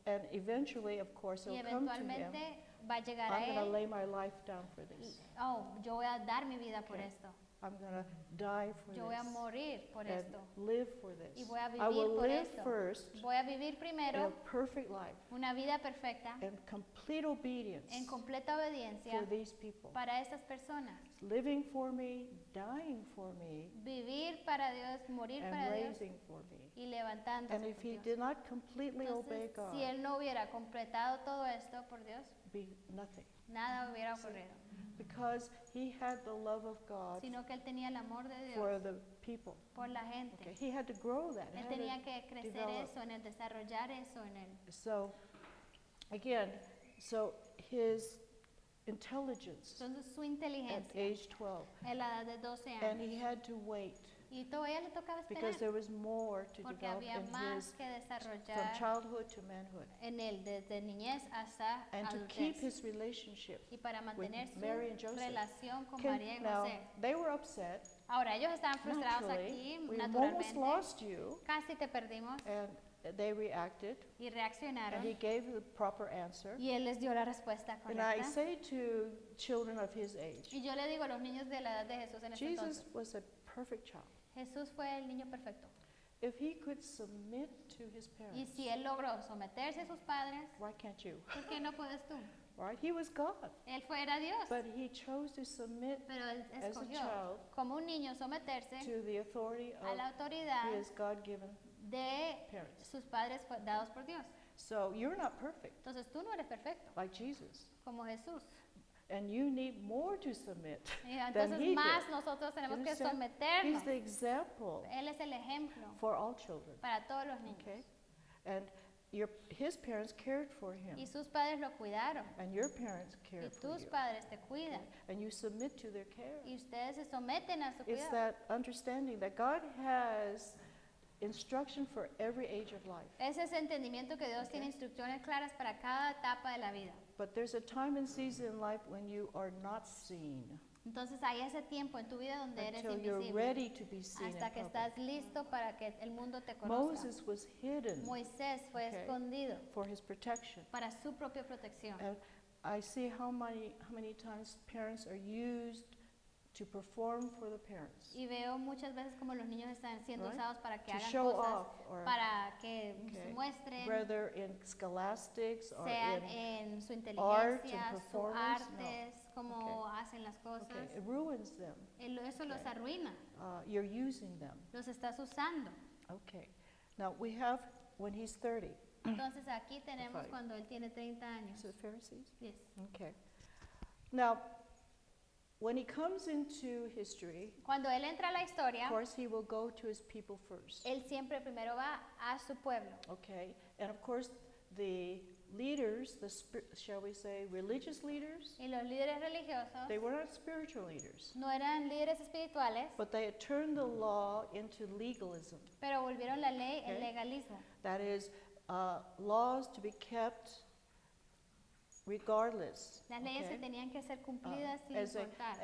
S2: And eventually, of course,
S1: Y
S2: it'll come to him.
S1: eventualmente va a llegar a
S2: I'm going to
S1: él.
S2: lay my life down for
S1: Y,
S2: this.
S1: oh, yo voy a dar mi vida por
S2: Okay.
S1: esto.
S2: I'm going to die for
S1: Yo voy a
S2: this
S1: morir por
S2: and
S1: esto.
S2: live for this.
S1: Y voy a
S2: I will
S1: vivir por
S2: live
S1: esto.
S2: first
S1: Voy a vivir
S2: a
S1: primero
S2: perfect life
S1: una vida perfecta
S2: and complete obedience
S1: en completa obediencia
S2: for these people.
S1: para estas personas.
S2: Living for me, dying for me,
S1: Vivir para Dios, morir
S2: and
S1: para Dios
S2: raising for me.
S1: y levantándose
S2: And if
S1: por
S2: he
S1: Dios.
S2: did not completely obey
S1: Entonces,
S2: God,
S1: si él no hubiera completado todo esto por Dios,
S2: be nothing.
S1: nada hubiera ocurrido,
S2: Because he had the love of God
S1: sino que él tenía el amor de
S2: for
S1: Dios
S2: the people.
S1: por la
S2: Okay,
S1: gente.
S2: he had to grow that. He
S1: Él
S2: had to
S1: tenía que crecer
S2: develop.
S1: eso, en el desarrollar eso en él.
S2: So, again, so his intelligence
S1: Entonces su
S2: at
S1: inteligencia
S2: age 12,
S1: en la edad de 12
S2: and
S1: años.
S2: he had to wait
S1: Y todavía le tocaba
S2: because
S1: esperar
S2: there was more to
S1: porque
S2: develop
S1: había
S2: in
S1: más
S2: his
S1: que
S2: from
S1: desarrollar
S2: childhood to manhood,
S1: en él, desde niñez hasta
S2: and to keep
S1: adultez.
S2: his relationship.
S1: Y para mantener su
S2: Mary and Joseph.
S1: relación con
S2: Can-
S1: María y
S2: now
S1: José.
S2: they were upset.
S1: Ahora, ellos estaban frustrados
S2: Naturally,
S1: aquí,
S2: we almost
S1: naturalmente.
S2: lost you,
S1: Casi te perdimos
S2: and they reacted,
S1: y
S2: and
S1: reaccionaron.
S2: he gave the proper answer.
S1: Y él les dio la respuesta
S2: And I
S1: correcta.
S2: say to children of his age,
S1: Y yo le digo a los niños de la edad de Jesús en ese
S2: Jesus
S1: entonces,
S2: was a perfect child.
S1: Jesús fue el niño perfecto.
S2: If he could submit to his
S1: Y
S2: parents,
S1: si él logró someterse a sus padres,
S2: why can't you?
S1: ¿por qué no puedes tú?
S2: Right? He was God,
S1: Él era Dios,
S2: but he chose to submit
S1: pero él
S2: as a
S1: escogió
S2: child
S1: como un niño someterse
S2: to the authority
S1: a la
S2: of
S1: autoridad
S2: his God-given
S1: de
S2: parents.
S1: sus padres dados por Dios.
S2: So you're not perfect
S1: Entonces tú no eres perfecto,
S2: like Jesus,
S1: como Jesús.
S2: and you need more to submit
S1: Y
S2: than
S1: entonces
S2: he
S1: más
S2: did.
S1: nosotros tenemos
S2: You
S1: que
S2: understand?
S1: someternos.
S2: He's the example
S1: Él es el ejemplo
S2: for all children.
S1: para todos los niños.
S2: Okay, and his parents cared for him,
S1: Y sus padres lo cuidaron.
S2: and your parents
S1: Y
S2: cared for
S1: tus
S2: you,
S1: padres te cuidan.
S2: and you submit to their care.
S1: Y ustedes se someten a su
S2: It's
S1: cuidado.
S2: that understanding that God has instruction for every age of life.
S1: Es ese entendimiento que Dios tiene instrucciones claras para cada etapa de la vida.
S2: But there's a time and season in life when you are not seen
S1: Entonces hay ese tiempo en tu vida donde eres
S2: until you're
S1: invisible.
S2: ready to be seen in
S1: Hasta que
S2: public.
S1: estás listo para que el mundo te conozca.
S2: Moses was hidden
S1: Moisés fue
S2: Okay.
S1: escondido
S2: for his protection.
S1: para su propia protección.
S2: And I see how many times parents are used to perform for the parents,
S1: Y veo muchas veces como los niños están siendo
S2: Right.
S1: usados para que
S2: to
S1: hagan
S2: show
S1: cosas,
S2: off, or
S1: para que
S2: Okay.
S1: se muestren,
S2: whether in scholastics or
S1: sean
S2: in
S1: en su
S2: art and
S1: inteligencia, su
S2: performance, no.
S1: artes, cómo hacen las cosas.
S2: okay, it ruins them.
S1: Eso los
S2: Okay.
S1: arruina,
S2: You're using them.
S1: los estás usando.
S2: Okay. Now we have when he's 30.
S1: Entonces aquí tenemos
S2: Fine.
S1: cuando él tiene 30 años.
S2: Is it Pharisees?
S1: Yes.
S2: Okay. Now, when he comes into history,
S1: Cuando él entra a la historia,
S2: of course he will go to his people first.
S1: él siempre primero va a su pueblo.
S2: Okay. And of course the leaders, shall we say religious leaders,
S1: Y los líderes religiosos
S2: they were not spiritual leaders,
S1: no eran líderes espirituales,
S2: but they had turned the law into legalism.
S1: pero volvieron la ley el
S2: Okay.
S1: legalismo.
S2: That is, laws to be kept regardless.
S1: Las leyes
S2: okay?
S1: que tenían que ser cumplidas sin
S2: as
S1: importar.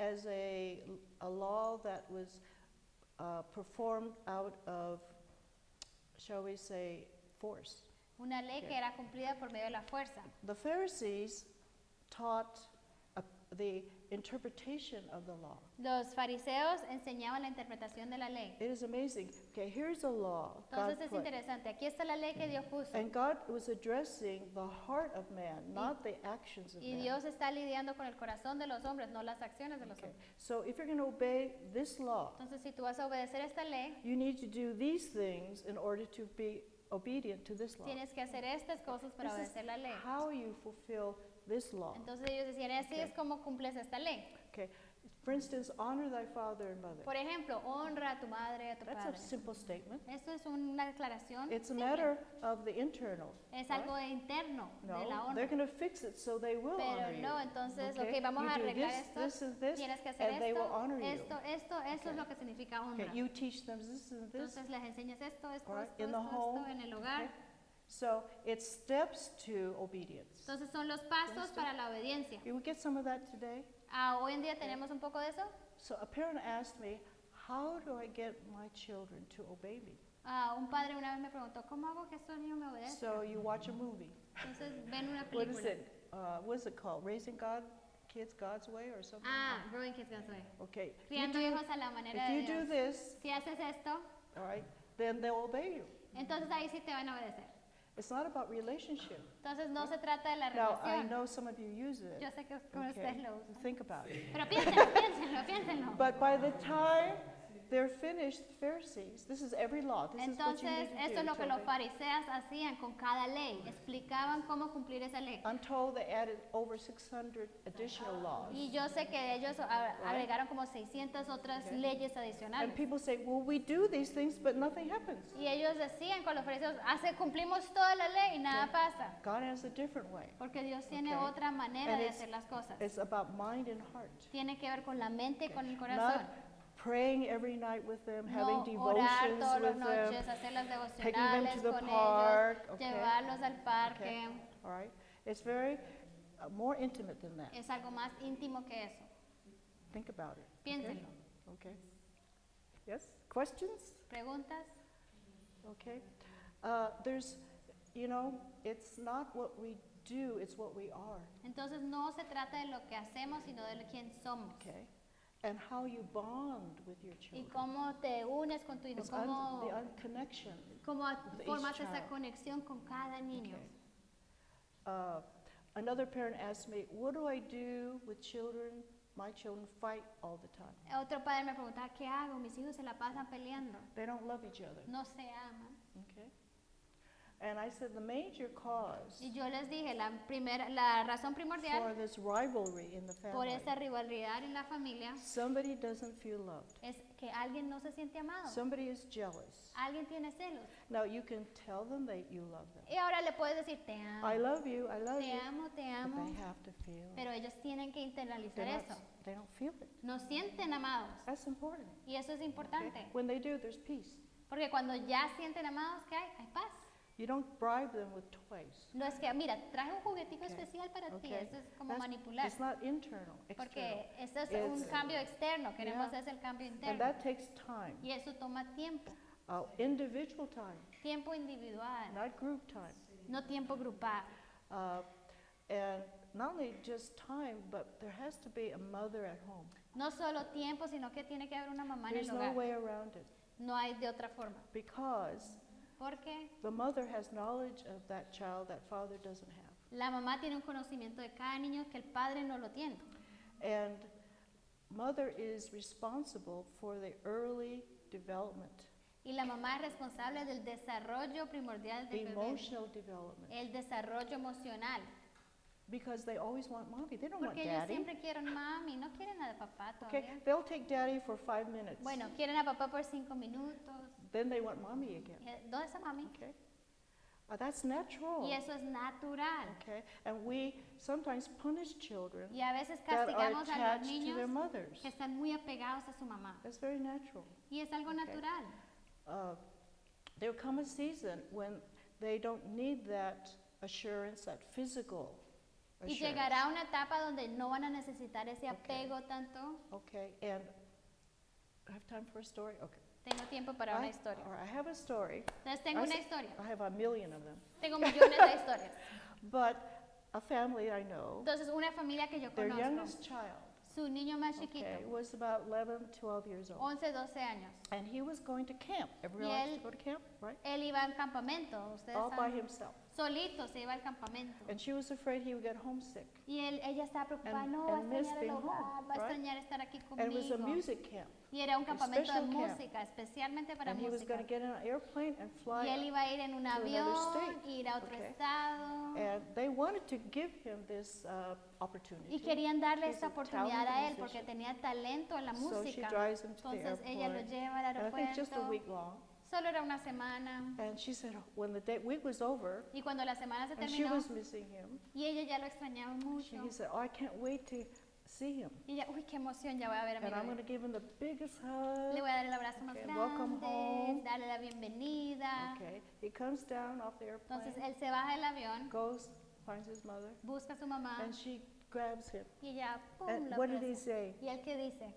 S2: a law that was performed out of, shall we say, force.
S1: Una ley
S2: Okay.
S1: que era cumplida por medio de la fuerza.
S2: The Pharisees taught the interpretation of the law.
S1: Los fariseos enseñaban la interpretación de la ley.
S2: It is amazing. Okay, here's a law God
S1: Entonces es
S2: put.
S1: interesante. Aquí está la ley que Dios puso.
S2: And God was addressing the heart of man, not the actions of
S1: Y
S2: man.
S1: Dios está lidiando con el corazón de los hombres, no las acciones de los
S2: Okay.
S1: hombres.
S2: So if you're going to obey this law,
S1: Entonces si tú vas a obedecer esta ley,
S2: you need to do these things in order to be obedient to this law.
S1: tienes que hacer estas cosas para
S2: This is
S1: obedecer la ley.
S2: how you fulfill this law.
S1: Entonces ellos decían, así
S2: Okay.
S1: es como cumples esta ley.
S2: Okay. For instance, honor thy father and mother.
S1: Por ejemplo, honra a tu madre y a tu
S2: That's a
S1: padre.
S2: simple statement.
S1: Esto es una declaración
S2: It's a
S1: simple.
S2: matter of the internal.
S1: Es
S2: right?
S1: algo interno de la
S2: No,
S1: honra.
S2: they're going to fix it so they will
S1: Pero
S2: honor you.
S1: no, entonces,
S2: Okay?
S1: ok, vamos
S2: You
S1: a
S2: do
S1: arreglar
S2: this,
S1: esto.
S2: this, and this,
S1: Tienes que hacer
S2: and they will honor you.
S1: esto, eso
S2: Okay.
S1: es lo que significa honra.
S2: Okay, you teach them this and this.
S1: Entonces les enseñas esto,
S2: Alright, in the
S1: esto
S2: home,
S1: en el hogar.
S2: okay. So it's steps to obedience.
S1: Entonces son los pasos
S2: Understand?
S1: para la obediencia.
S2: You will get some of that today.
S1: Hoy en día tenemos un poco de eso.
S2: So a parent asked me, how do I get my children to obey me?
S1: Un padre una vez me preguntó, ¿cómo hago que estos niños me obedezcan?
S2: So you watch a movie.
S1: Entonces ven una
S2: What is
S1: película.
S2: it? What is it called? Raising Kids God's Way or something?
S1: Ah, Growing Kids God's Way.
S2: Okay.
S1: Criando hijos a la manera
S2: If
S1: de
S2: you do
S1: Dios.
S2: this,
S1: Si haces esto,
S2: all right, then they'll obey you.
S1: entonces ahí sí te van a obedecer.
S2: It's not about relationship.
S1: Entonces no se trata de la
S2: Now, I
S1: relación.
S2: know some of you use it.
S1: Yo sé que como
S2: Okay.
S1: ustedes lo usan.
S2: Think about it.
S1: Pero piénsenlo, piénsenlo, piénsenlo.
S2: But by the time they're finished, the Pharisees, this is every law. This is what you
S1: Entonces,
S2: need to
S1: esto
S2: do.
S1: es lo que
S2: till
S1: los
S2: they-
S1: fariseos hacían con cada ley. Explicaban cómo cumplir esa ley.
S2: I'm told they added over 600 additional laws.
S1: Y yo sé que ellos agregaron como 600 otras
S2: Okay.
S1: leyes
S2: And
S1: adicionales.
S2: people say, well, we do these things, but nothing happens.
S1: Y ellos decían con los fariseos, cumplimos toda la ley y nada pasa.
S2: God has a different way.
S1: Porque Dios tiene
S2: Okay.
S1: otra manera
S2: And
S1: de
S2: it's-
S1: hacer las cosas.
S2: It's about mind and heart.
S1: Tiene que ver con la mente y con el
S2: Not
S1: corazón.
S2: praying every night with them,
S1: No
S2: having
S1: orar
S2: devotions
S1: todas las
S2: with them,
S1: noches, hacer las
S2: taking them
S1: devocionales
S2: to the
S1: con
S2: park,
S1: ellos,
S2: okay.
S1: llevarlos al parque.
S2: Okay. All right? It's very more intimate than that.
S1: Es algo más íntimo que eso.
S2: Think about it.
S1: Piénsenlo.
S2: Okay. Yes? Questions?
S1: ¿Preguntas?
S2: Okay. There's, it's not what we do, it's what we are.
S1: Entonces no se trata de lo que hacemos, sino de quién somos.
S2: Okay. And how you bond with your
S1: Y
S2: children.
S1: cómo te unes con tu hijo,
S2: It's
S1: cómo,
S2: the connection.
S1: cómo
S2: with each
S1: formas esa
S2: child.
S1: conexión con cada niño.
S2: Okay. Another parent asked me, what do I do with children? My children fight all the time.
S1: Otro padre me preguntaba, ¿qué hago? Mis hijos se la pasan peleando,
S2: They don't love each other.
S1: no se aman.
S2: Okay. And I said the major cause
S1: Y yo les dije, la razón
S2: for
S1: primordial
S2: this rivalry in the
S1: por
S2: family,
S1: esa rivalidad en la familia
S2: somebody doesn't feel loved.
S1: es que alguien no se siente amado.
S2: Somebody is jealous.
S1: Alguien tiene celos.
S2: Now you can tell them that you love them.
S1: Y ahora le puedes decir, te amo,
S2: I love you, I love
S1: te
S2: you.
S1: amo, te
S2: But
S1: amo.
S2: they have to feel.
S1: Pero ellos tienen que internalizar eso.
S2: They don't feel it.
S1: No sienten amados.
S2: That's important.
S1: Y eso es
S2: Okay?
S1: importante.
S2: When they do, there's peace.
S1: Porque cuando ya sienten amados, ¿qué hay? Hay paz.
S2: You don't bribe them with toys.
S1: No es que, mira, traje un juguetico
S2: Okay.
S1: especial para ti.
S2: Okay.
S1: Eso es como
S2: That's-
S1: manipular.
S2: It's not internal, external.
S1: Porque eso es
S2: It's-
S1: un cambio externo. Queremos
S2: Yeah.
S1: es el cambio
S2: And
S1: interno.
S2: that takes time.
S1: Y eso toma tiempo.
S2: Individual time,
S1: Tiempo individual.
S2: not group time.
S1: No tiempo grupal.
S2: And not only just time, but there has to be a mother at home.
S1: No solo tiempo, sino que tiene que haber una mamá en
S2: There's
S1: el
S2: no
S1: hogar.
S2: way around it
S1: No hay de otra forma.
S2: because
S1: Porque
S2: the mother has knowledge of that child that father doesn't have.
S1: la mamá tiene un conocimiento de cada niño que el padre no lo tiene.
S2: And mother is responsible for the early development,
S1: Y la mamá es responsable del desarrollo primordial del bebé.
S2: emotional development,
S1: El desarrollo emocional.
S2: because they always want mommy. They don't want
S1: Porque ellos
S2: daddy.
S1: siempre quieren mami, no quieren a papá
S2: Okay,
S1: todavía.
S2: they'll take daddy for 5 minutes.
S1: Bueno, quieren a papá por 5 minutos.
S2: Then they want mommy again.
S1: ¿Dónde está mami?
S2: Okay, that's natural.
S1: Y eso es natural.
S2: Okay, and we sometimes punish children
S1: Y a veces
S2: that are
S1: castigamos a los
S2: attached to their
S1: niños
S2: mothers.
S1: que están muy apegados a su mamá.
S2: That's very natural.
S1: Y es algo
S2: Okay.
S1: natural.
S2: There will come a season when they don't need that assurance, that physical
S1: Y
S2: assurance.
S1: llegará una etapa donde no van a necesitar ese
S2: Okay.
S1: apego tanto.
S2: Okay, and I have time for a story? Okay.
S1: Tengo tiempo para una historia.
S2: All right, I have a story.
S1: Entonces tengo
S2: I
S1: una
S2: s-
S1: historia.
S2: I have a million of them.
S1: Tengo millones de historias.
S2: But a family I know,
S1: Entonces una familia que yo
S2: their
S1: conozco,
S2: youngest child,
S1: su niño más chiquito,
S2: okay, was about 11, 12 years old.
S1: 11, 12 años,
S2: And he was going to camp. Everyone
S1: Y
S2: likes
S1: él-
S2: to go to camp, right?
S1: él iba al campamento, ustedes
S2: All by
S1: saben,
S2: himself.
S1: solito se iba al campamento.
S2: And she was afraid he would get homesick.
S1: Y ella estaba preocupada,
S2: And-
S1: no, va a
S2: and miss
S1: extrañar el
S2: being
S1: hogar,
S2: home,
S1: va a
S2: right?
S1: extrañar estar aquí
S2: And it was a
S1: conmigo.
S2: music camp.
S1: Y era un campamento de
S2: special camp.
S1: música, especialmente para
S2: And he was
S1: música.
S2: going to get in an airplane and fly.
S1: Y él iba a ir en un
S2: to another
S1: avión,
S2: state.
S1: ir a otro
S2: Okay.
S1: estado.
S2: And they wanted to give him this opportunity.
S1: Y querían darle
S2: He's
S1: esta
S2: a
S1: oportunidad a él
S2: talented
S1: porque
S2: musician.
S1: tenía talento en la
S2: So she
S1: música.
S2: drives him to the
S1: Entonces ella lo
S2: airport.
S1: lleva al
S2: And I think just a
S1: aeropuerto.
S2: week long.
S1: Solo era una semana.
S2: And she said, when the week was over,
S1: Y cuando la semana se
S2: and she
S1: terminó
S2: was missing him,
S1: y ella ya lo extrañaba mucho.
S2: he said, oh, I can't wait to see him.
S1: Y ella, uy, qué emoción, ya voy a ver a mi
S2: And I'm going
S1: bebé.
S2: to give him the biggest
S1: Le
S2: hug.
S1: voy a dar el abrazo más
S2: Okay, welcome home.
S1: grande, darle la bienvenida.
S2: Okay. He comes down off the
S1: Entonces
S2: airplane,
S1: él se baja del avión,
S2: goes, finds his mother,
S1: busca a su mamá
S2: and she grabs him.
S1: y ella, pum,
S2: And
S1: lo
S2: what did he
S1: abraza.
S2: say?
S1: ¿Y él qué dice?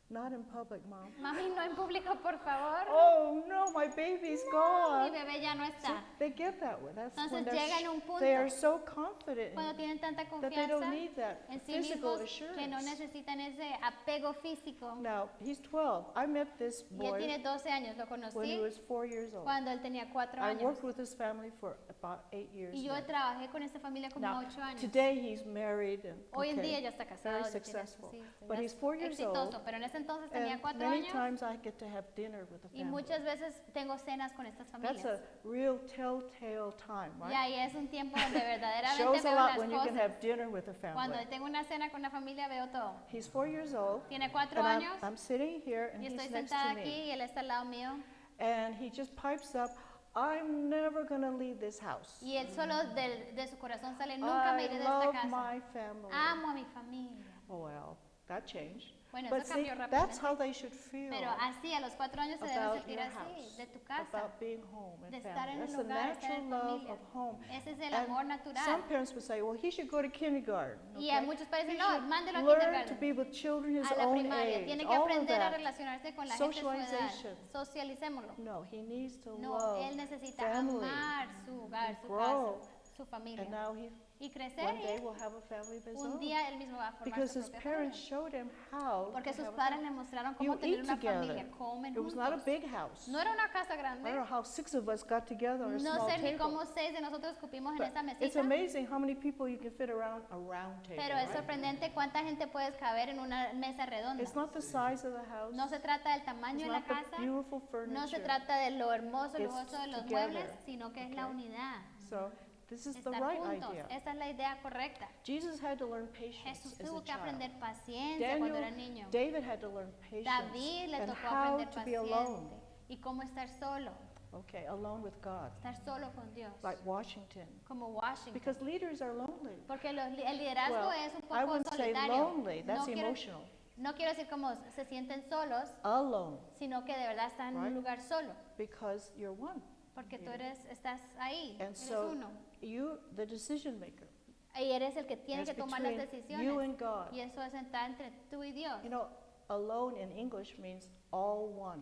S2: Not in public, Mom.
S1: Mami, no en público, por favor.
S2: Oh no, my baby's
S1: Mi
S2: gone.
S1: bebé ya no
S2: See,
S1: está.
S2: they get that way. That's when
S1: Entonces llega en un
S2: they are
S1: punto
S2: so confident
S1: cuando tienen tanta
S2: that they don't
S1: confianza
S2: need that
S1: en sí
S2: physical
S1: mismos que no
S2: assurance.
S1: necesitan ese apego físico.
S2: Now, he's 12. I met this
S1: Y él
S2: boy
S1: tiene 12 años, lo
S2: when he
S1: conocí
S2: was 4 years old.
S1: cuando él tenía 4
S2: I
S1: años.
S2: worked with his family for about 8 years
S1: Y yo
S2: now.
S1: trabajé con esta familia como
S2: Now,
S1: 8 años.
S2: today he's married and
S1: Hoy en día
S2: okay,
S1: ya está casado,
S2: very
S1: ya tiene sus
S2: successful.
S1: hijos,
S2: But
S1: ya
S2: he's
S1: es
S2: 4 years
S1: exitoso,
S2: old,
S1: pero en ese entonces tenía
S2: and
S1: 4
S2: many
S1: años
S2: times I get to have dinner with the
S1: y
S2: family.
S1: muchas veces tengo cenas con estas
S2: That's
S1: familias.
S2: a real telltale time,
S1: Y
S2: right?
S1: ahí es un tiempo donde verdaderamente
S2: Shows a
S1: veo
S2: lot
S1: las
S2: when you can
S1: cosas.
S2: have dinner with a
S1: Cuando
S2: family.
S1: tengo una cena con la familia veo todo.
S2: He's 4 years old,
S1: Tiene 4
S2: and
S1: años
S2: I'm sitting here and
S1: y
S2: he's
S1: estoy
S2: next
S1: sentada
S2: to
S1: aquí
S2: me.
S1: y él está al lado mío.
S2: And he just pipes up, I'm never going to leave this house.
S1: Y él solo de su corazón sale, nunca me iré
S2: I
S1: de esta
S2: love
S1: casa.
S2: my family.
S1: Amo a mi familia.
S2: Oh, well, that changed.
S1: Bueno,
S2: But
S1: eso
S2: see,
S1: cambió
S2: that's
S1: rápidamente.
S2: how they should feel
S1: Pero así, a los 4 años se debe
S2: about
S1: sentir
S2: your
S1: así,
S2: house,
S1: de tu casa,
S2: about being home and
S1: de estar en
S2: family.
S1: el
S2: That's the
S1: lugar, estar
S2: natural
S1: en
S2: love
S1: familia.
S2: of home.
S1: Ese es el
S2: And
S1: amor
S2: some
S1: natural.
S2: parents would say, well, he should go to kindergarten.
S1: Y
S2: okay?
S1: muchos padres
S2: He
S1: dicen, no,
S2: should
S1: mándelo a
S2: learn to
S1: kindergarten,
S2: be with children his
S1: a la
S2: own
S1: primaria.
S2: age.
S1: Tiene que
S2: All of
S1: aprender a
S2: that.
S1: relacionarse con la gente de su edad.
S2: Socialization.
S1: Socialicémoslo.
S2: No, he needs to
S1: No,
S2: love
S1: él necesita
S2: family.
S1: amar su hogar,
S2: and
S1: su
S2: grow.
S1: casa, su
S2: And
S1: familia.
S2: now he
S1: Y crecer
S2: one day
S1: y
S2: will have a family of his
S1: un
S2: own.
S1: día él mismo va a formar
S2: Because
S1: su
S2: his
S1: propia
S2: parents
S1: familia.
S2: showed him how
S1: Porque
S2: to
S1: sus
S2: have a
S1: padres
S2: family.
S1: le mostraron
S2: You
S1: cómo tener
S2: eat
S1: una
S2: together.
S1: familia, comen
S2: It was not a
S1: juntos.
S2: big house.
S1: No era una casa
S2: I
S1: grande.
S2: don't know how 6 of us got together on a
S1: No
S2: small
S1: sé ni
S2: table.
S1: cómo 6 de nosotros cupimos en
S2: But
S1: esa
S2: it's
S1: mesita,
S2: amazing how many people you can fit around a round table.
S1: pero es
S2: right?
S1: sorprendente cuánta gente puedes caber en una mesa redonda.
S2: It's not the size of the house.
S1: No se trata del
S2: It's
S1: tamaño de la
S2: not the
S1: casa,
S2: beautiful furniture.
S1: no se trata de lo hermoso,
S2: It's
S1: lujoso de los
S2: together,
S1: muebles, sino que es la
S2: okay?
S1: unidad.
S2: So this is the
S1: Estar
S2: right
S1: juntos.
S2: idea.
S1: Esa es la idea correcta.
S2: Jesus had to learn patience
S1: Jesús
S2: as a
S1: tuvo que
S2: child.
S1: aprender paciencia cuando era
S2: Daniel,
S1: niño.
S2: David had to learn patience
S1: David le
S2: and
S1: tocó
S2: how
S1: aprender
S2: to be alone.
S1: paciente. Y cómo estar solo,
S2: Okay, alone with God,
S1: estar solo con Dios.
S2: like Washington.
S1: Como Washington.
S2: Because leaders are lonely.
S1: Porque el liderazgo
S2: Well,
S1: es un
S2: I
S1: poco
S2: wouldn't say
S1: solitario.
S2: lonely, that's
S1: quiero,
S2: emotional.
S1: no quiero decir como se sienten solos,
S2: Alone,
S1: sino que de verdad están en
S2: Right.
S1: un lugar solo.
S2: because you're one.
S1: Porque tú
S2: Yeah.
S1: estás ahí,
S2: And
S1: eres
S2: so
S1: uno.
S2: you, the decision maker,
S1: Y eres el que tiene
S2: it's
S1: que tomar las
S2: between
S1: decisiones.
S2: you and God.
S1: Y eso es estar entre tú y Dios.
S2: You know, alone in English means all one.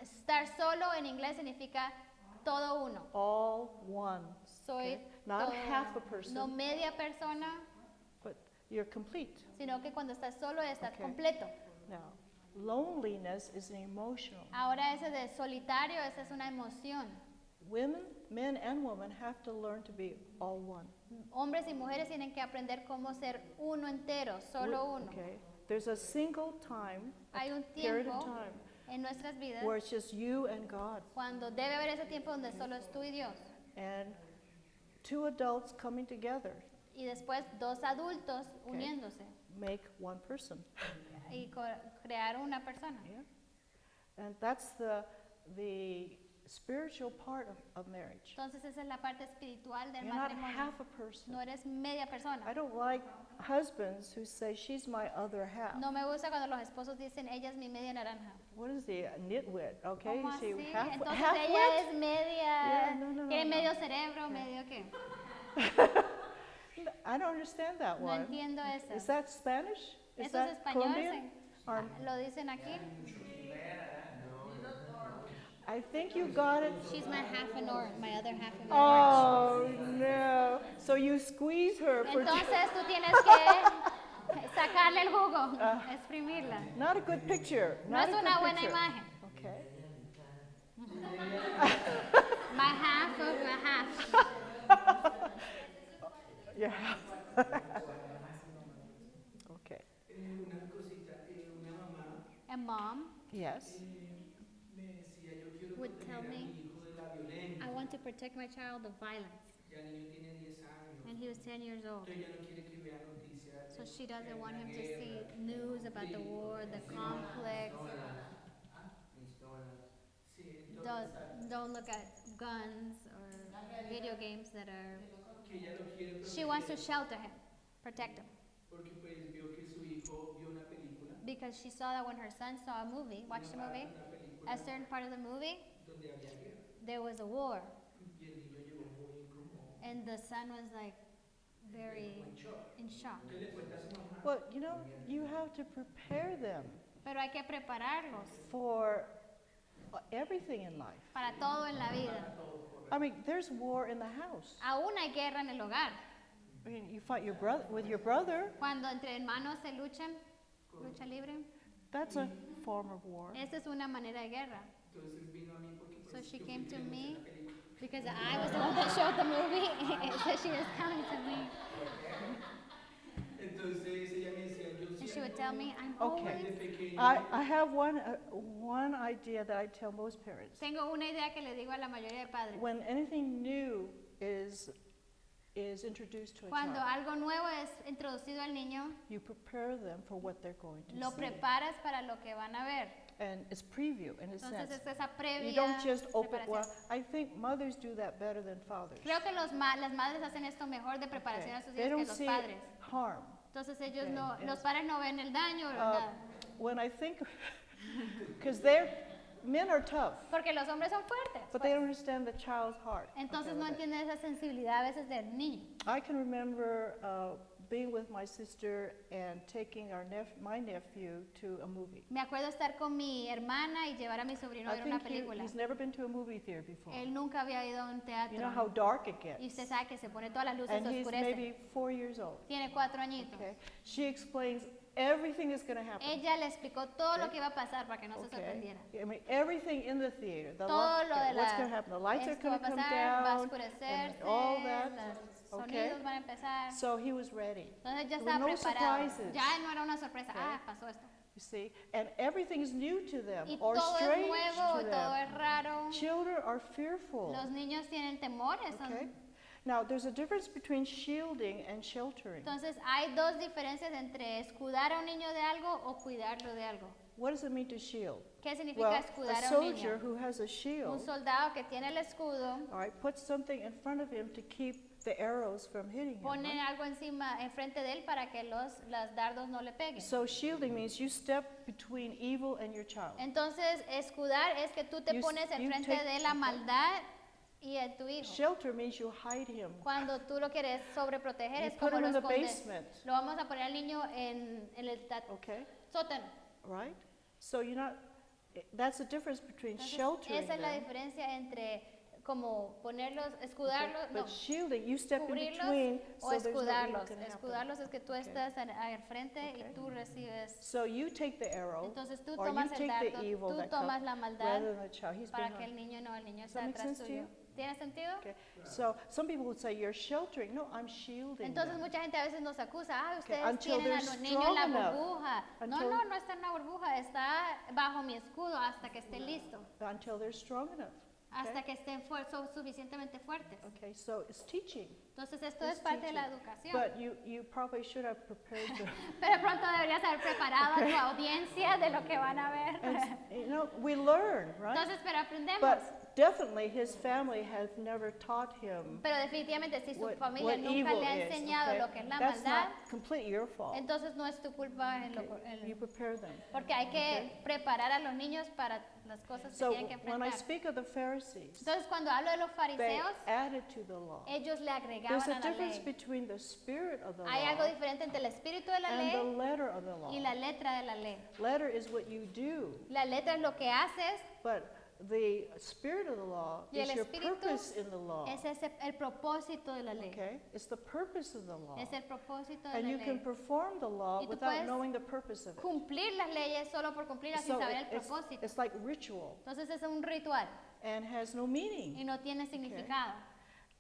S1: Estar solo en inglés significa todo uno.
S2: All one.
S1: Soy
S2: Okay? Not
S1: todo
S2: half a
S1: uno.
S2: person.
S1: No media persona,
S2: But you're complete.
S1: sino que cuando estás solo estás
S2: Okay.
S1: completo.
S2: Now, loneliness is an emotional.
S1: Ahora ese de solitario, esa es una emoción.
S2: Women, men and women have to learn to be all one.
S1: Hombres y mujeres tienen que aprender cómo ser uno entero, solo uno.
S2: Okay. There's a single time,
S1: Hay un
S2: period of
S1: tiempo
S2: time,
S1: en nuestras vidas
S2: where it's just you and God.
S1: cuando debe haber ese tiempo donde solo es tú y Dios.
S2: And two adults coming together
S1: Y después dos adultos uniéndose
S2: make one person.
S1: y crear una persona.
S2: Yeah? And that's the spiritual part of marriage.
S1: Entonces esa es la parte espiritual del
S2: You're not
S1: matrimonio.
S2: half a person.
S1: No eres media persona.
S2: I don't like husbands who say, she's my other half.
S1: No me gusta cuando los esposos dicen, ella es mi media naranja.
S2: What is the nitwit? Okay,
S1: ¿Cómo
S2: see,
S1: así?
S2: half,
S1: Entonces
S2: half-wit?
S1: ella es media,
S2: Yeah, no,
S1: tiene
S2: no.
S1: medio cerebro, medio qué.
S2: I don't understand that
S1: No
S2: one.
S1: entiendo eso.
S2: Is that Spanish? Is
S1: ¿Eso es
S2: that
S1: español?
S2: Colombian? Or-
S1: ¿Lo dicen aquí?
S2: I think you got it.
S1: She's my half an orange, my other half of an orange.
S2: Oh no! So you squeeze her for
S1: Entonces tú tienes que sacarle el jugo, exprimirla.
S2: not a good picture.
S1: No
S2: Not
S1: es
S2: a
S1: una
S2: good
S1: buena
S2: picture.
S1: imagen.
S2: Okay.
S1: My half of a half.
S2: Yeah. Okay.
S3: Una cosita, una mamá
S1: A mom
S2: Yes.
S3: me decía, yo quiero
S1: would
S3: proteger
S1: tell
S3: a
S1: me,
S3: mi hijo de la violencia.
S1: I want to protect my child of violence.
S3: Ya el niño tiene 10 años.
S1: And he was 10 years old.
S3: Entonces ella no quiere que vea noticias.
S1: So she doesn't
S3: de
S1: want
S3: la
S1: him to
S3: guerra,
S1: see news about the war, the conflict.
S3: Sí, entonces,
S1: Don't look at guns or video games that are.
S3: que ella lo quiere
S1: She
S3: proteger
S1: wants to shelter him, protect him.
S3: porque pues vio que su hijo vio una película.
S1: Because she saw that when her son saw a movie, watched a movie,
S3: Una película
S1: a certain part of the movie,
S3: donde había guerra.
S1: there was a war.
S3: Y el niño llegó muy como
S1: And the son was like very
S3: en shock.
S1: in shock.
S3: Entonces le cuenta a su mamá.
S2: Well, you know, you have to prepare them.
S1: Pero hay que prepararlos
S2: for everything in life.
S1: para todo en la vida.
S2: I mean, there's war in the house.
S1: Aún hay guerra en el hogar.
S2: I mean, you fight your brother with your brother.
S1: Cuando entre hermanos se luchan, lucha libre,
S2: That's a form of war.
S1: esa es una manera de guerra.
S3: Entonces vino a mí porque
S1: So
S3: pues,
S1: she
S3: yo
S1: came
S3: fui
S1: to
S3: quien
S1: me
S3: hizo la película.
S1: because I was the one that showed the movie, so she was coming to me.
S3: Entonces ella me decía, yo
S1: And she
S3: siempre
S1: would tell me, I'm
S2: Okay.
S1: always...
S3: desde pequeño,
S2: I have one idea that I tell most parents.
S1: Tengo una idea que le digo a la mayoría de padres.
S2: When anything new is introduced to a
S1: Cuando
S2: child,
S1: algo nuevo es introducido al niño,
S2: you prepare them for what they're going to
S1: lo
S2: see.
S1: preparas para lo que van a ver.
S2: And it's preview in a
S1: Entonces
S2: sense.
S1: es esa previa
S2: You don't just open, well,
S1: preparación.
S2: I think mothers do that better than fathers.
S1: Creo que las madres hacen esto mejor de preparación a sus
S2: They
S1: hijos
S2: don't
S1: que los
S2: see
S1: padres.
S2: harm.
S1: Entonces ellos
S2: Okay,
S1: no,
S2: yes.
S1: los padres no ven el daño, nada.
S2: When I think, because men are tough,
S1: Porque los hombres son fuertes.
S2: but they don't understand the child's heart.
S1: Entonces
S2: Okay,
S1: no
S2: with it.
S1: entienden esa sensibilidad a veces del niño.
S2: I can remember being with my sister and taking my nephew to a movie.
S1: Me acuerdo estar con mi hermana y llevar a mi sobrino a
S2: I
S1: ver una
S2: think
S1: película.
S2: he's never been to a movie theater before.
S1: Él nunca había ido a un
S2: You know how
S1: teatro.
S2: dark it
S1: Y
S2: gets.
S1: usted sabe que se pone todas las luces,
S2: And
S1: se
S2: he's
S1: oscurece.
S2: maybe 4 years old.
S1: Tiene 4 añitos.
S2: Okay. She explains everything that's going to happen.
S1: Ella le explicó todo lo
S2: Okay.
S1: que iba a pasar para que no se
S2: Okay.
S1: sorprendiera.
S2: I mean, everything in the theater. The
S1: Todo lo de
S2: what's
S1: la...
S2: going to happen? The lights are
S1: esto
S2: going
S1: va
S2: to
S1: a
S2: come
S1: pasar, va a
S2: down.
S1: oscurecerse,
S2: And all that.
S1: los
S2: Okay.
S1: sonidos van a empezar.
S2: So he was ready.
S1: Entonces ya
S2: There were
S1: estaba
S2: no
S1: preparado.
S2: surprises.
S1: Ya no era una sorpresa.
S2: Okay.
S1: Ah, pasó esto.
S2: You see, and everything is new to them
S1: Y
S2: or
S1: todo es
S2: strange
S1: nuevo,
S2: to
S1: todo
S2: them.
S1: es raro.
S2: Children are fearful.
S1: Los niños tienen temores.
S2: Okay. Now, there's a difference between shielding and sheltering.
S1: Entonces hay dos diferencias entre escudar a un niño de algo o cuidarlo de algo.
S2: What does it mean to shield?
S1: ¿Qué significa
S2: Well,
S1: escudar
S2: a
S1: a un
S2: soldier
S1: niño?
S2: who has a
S1: Un
S2: shield,
S1: soldado que tiene el escudo
S2: all right, puts something in front of him to keep the arrows from hitting him.
S1: pone
S2: right?
S1: algo encima, enfrente de él para que los dardos no le peguen.
S2: So shielding means you step between evil and your child.
S1: Entonces, escudar es que tú te
S2: You s-
S1: pones
S2: you
S1: enfrente
S2: take-
S1: de la maldad y de tu hijo.
S2: Shelter means you hide him.
S1: Cuando tú lo quieres sobreproteger
S2: You
S1: es
S2: put
S1: como
S2: him
S1: lo
S2: in the
S1: escondes.
S2: basement,
S1: Lo vamos a poner al niño en el
S2: okay?
S1: sótano.
S2: Right? So you're not, that's the difference between
S1: Entonces,
S2: sheltering
S1: esa es la
S2: them.
S1: diferencia entre como ponerlos, escudarlos,
S2: Okay,
S1: no,
S2: but shielding, you step in
S1: cubrirlos
S2: between
S1: o
S2: so there's no evil
S1: escudarlos.
S2: can happen.
S1: Escudarlos es que tú
S2: Okay.
S1: estás al frente
S2: Okay.
S1: y tú recibes.
S2: So you take the arrow,
S1: Entonces tú
S2: or you
S1: tomas el
S2: take
S1: dardo,
S2: the evil
S1: tú
S2: that
S1: tomas
S2: comes
S1: la maldad
S2: rather than the child. He's
S1: para
S2: behind.
S1: que el niño no, el niño
S2: Does
S1: está
S2: that make
S1: detrás
S2: sense to
S1: tuyo.
S2: you?
S1: ¿Tiene sentido?
S2: Okay. So some people would say you're sheltering. No, I'm shielding
S1: Entonces
S2: them.
S1: mucha gente a veces nos acusa, ustedes
S2: until
S1: tienen a
S2: they're
S1: los niños en la
S2: strong enough.
S1: burbuja.
S2: Until-
S1: No está en la burbuja, está bajo mi escudo hasta que esté listo,
S2: Until they're strong enough.
S1: hasta que estén suficientemente fuertes.
S2: Okay, so it's teaching.
S1: Entonces esto
S2: It's
S1: es parte de la
S2: teaching.
S1: educación.
S2: But you probably should have prepared them.
S1: Pero pronto deberías haber preparado a tu audiencia de lo que van a ver.
S2: And, you know, we learn, right?
S1: Entonces, pero aprendemos.
S2: But definitely his family has never taught him
S1: Pero definitivamente si su
S2: what
S1: familia nunca
S2: evil
S1: le ha
S2: is.
S1: enseñado
S2: Okay?
S1: lo que es la
S2: That's
S1: maldad,
S2: not completely your fault.
S1: entonces no es tu culpa en
S2: Okay? You prepare them.
S1: porque hay que preparar a los niños para las cosas que
S2: So
S1: tienen que
S2: when I
S1: enfrentar.
S2: speak of the Pharisees,
S1: Entonces, cuando hablo de los
S2: they
S1: fariseos,
S2: added to the law.
S1: ellos le
S2: There's
S1: agregaban
S2: a
S1: a la
S2: difference
S1: ley.
S2: between the spirit of the
S1: Hay algo
S2: law
S1: diferente entre el espíritu de la
S2: and the
S1: ley
S2: letter of the law.
S1: y la letra de la ley.
S2: Letter is what you do,
S1: La letra es lo que haces,
S2: but the spirit of the law
S1: Y el
S2: is your
S1: espíritu
S2: purpose in the law.
S1: es el propósito de la ley.
S2: Okay? It's the purpose of the law.
S1: Es el propósito de
S2: And
S1: la
S2: you can
S1: ley.
S2: perform the law
S1: Y tú
S2: without
S1: puedes
S2: knowing the purpose of it.
S1: Cumplir las leyes solo por cumplirlas sin
S2: So
S1: saber el
S2: it's,
S1: propósito.
S2: it's like ritual
S1: Entonces es un ritual
S2: and has no meaning.
S1: y no tiene significado.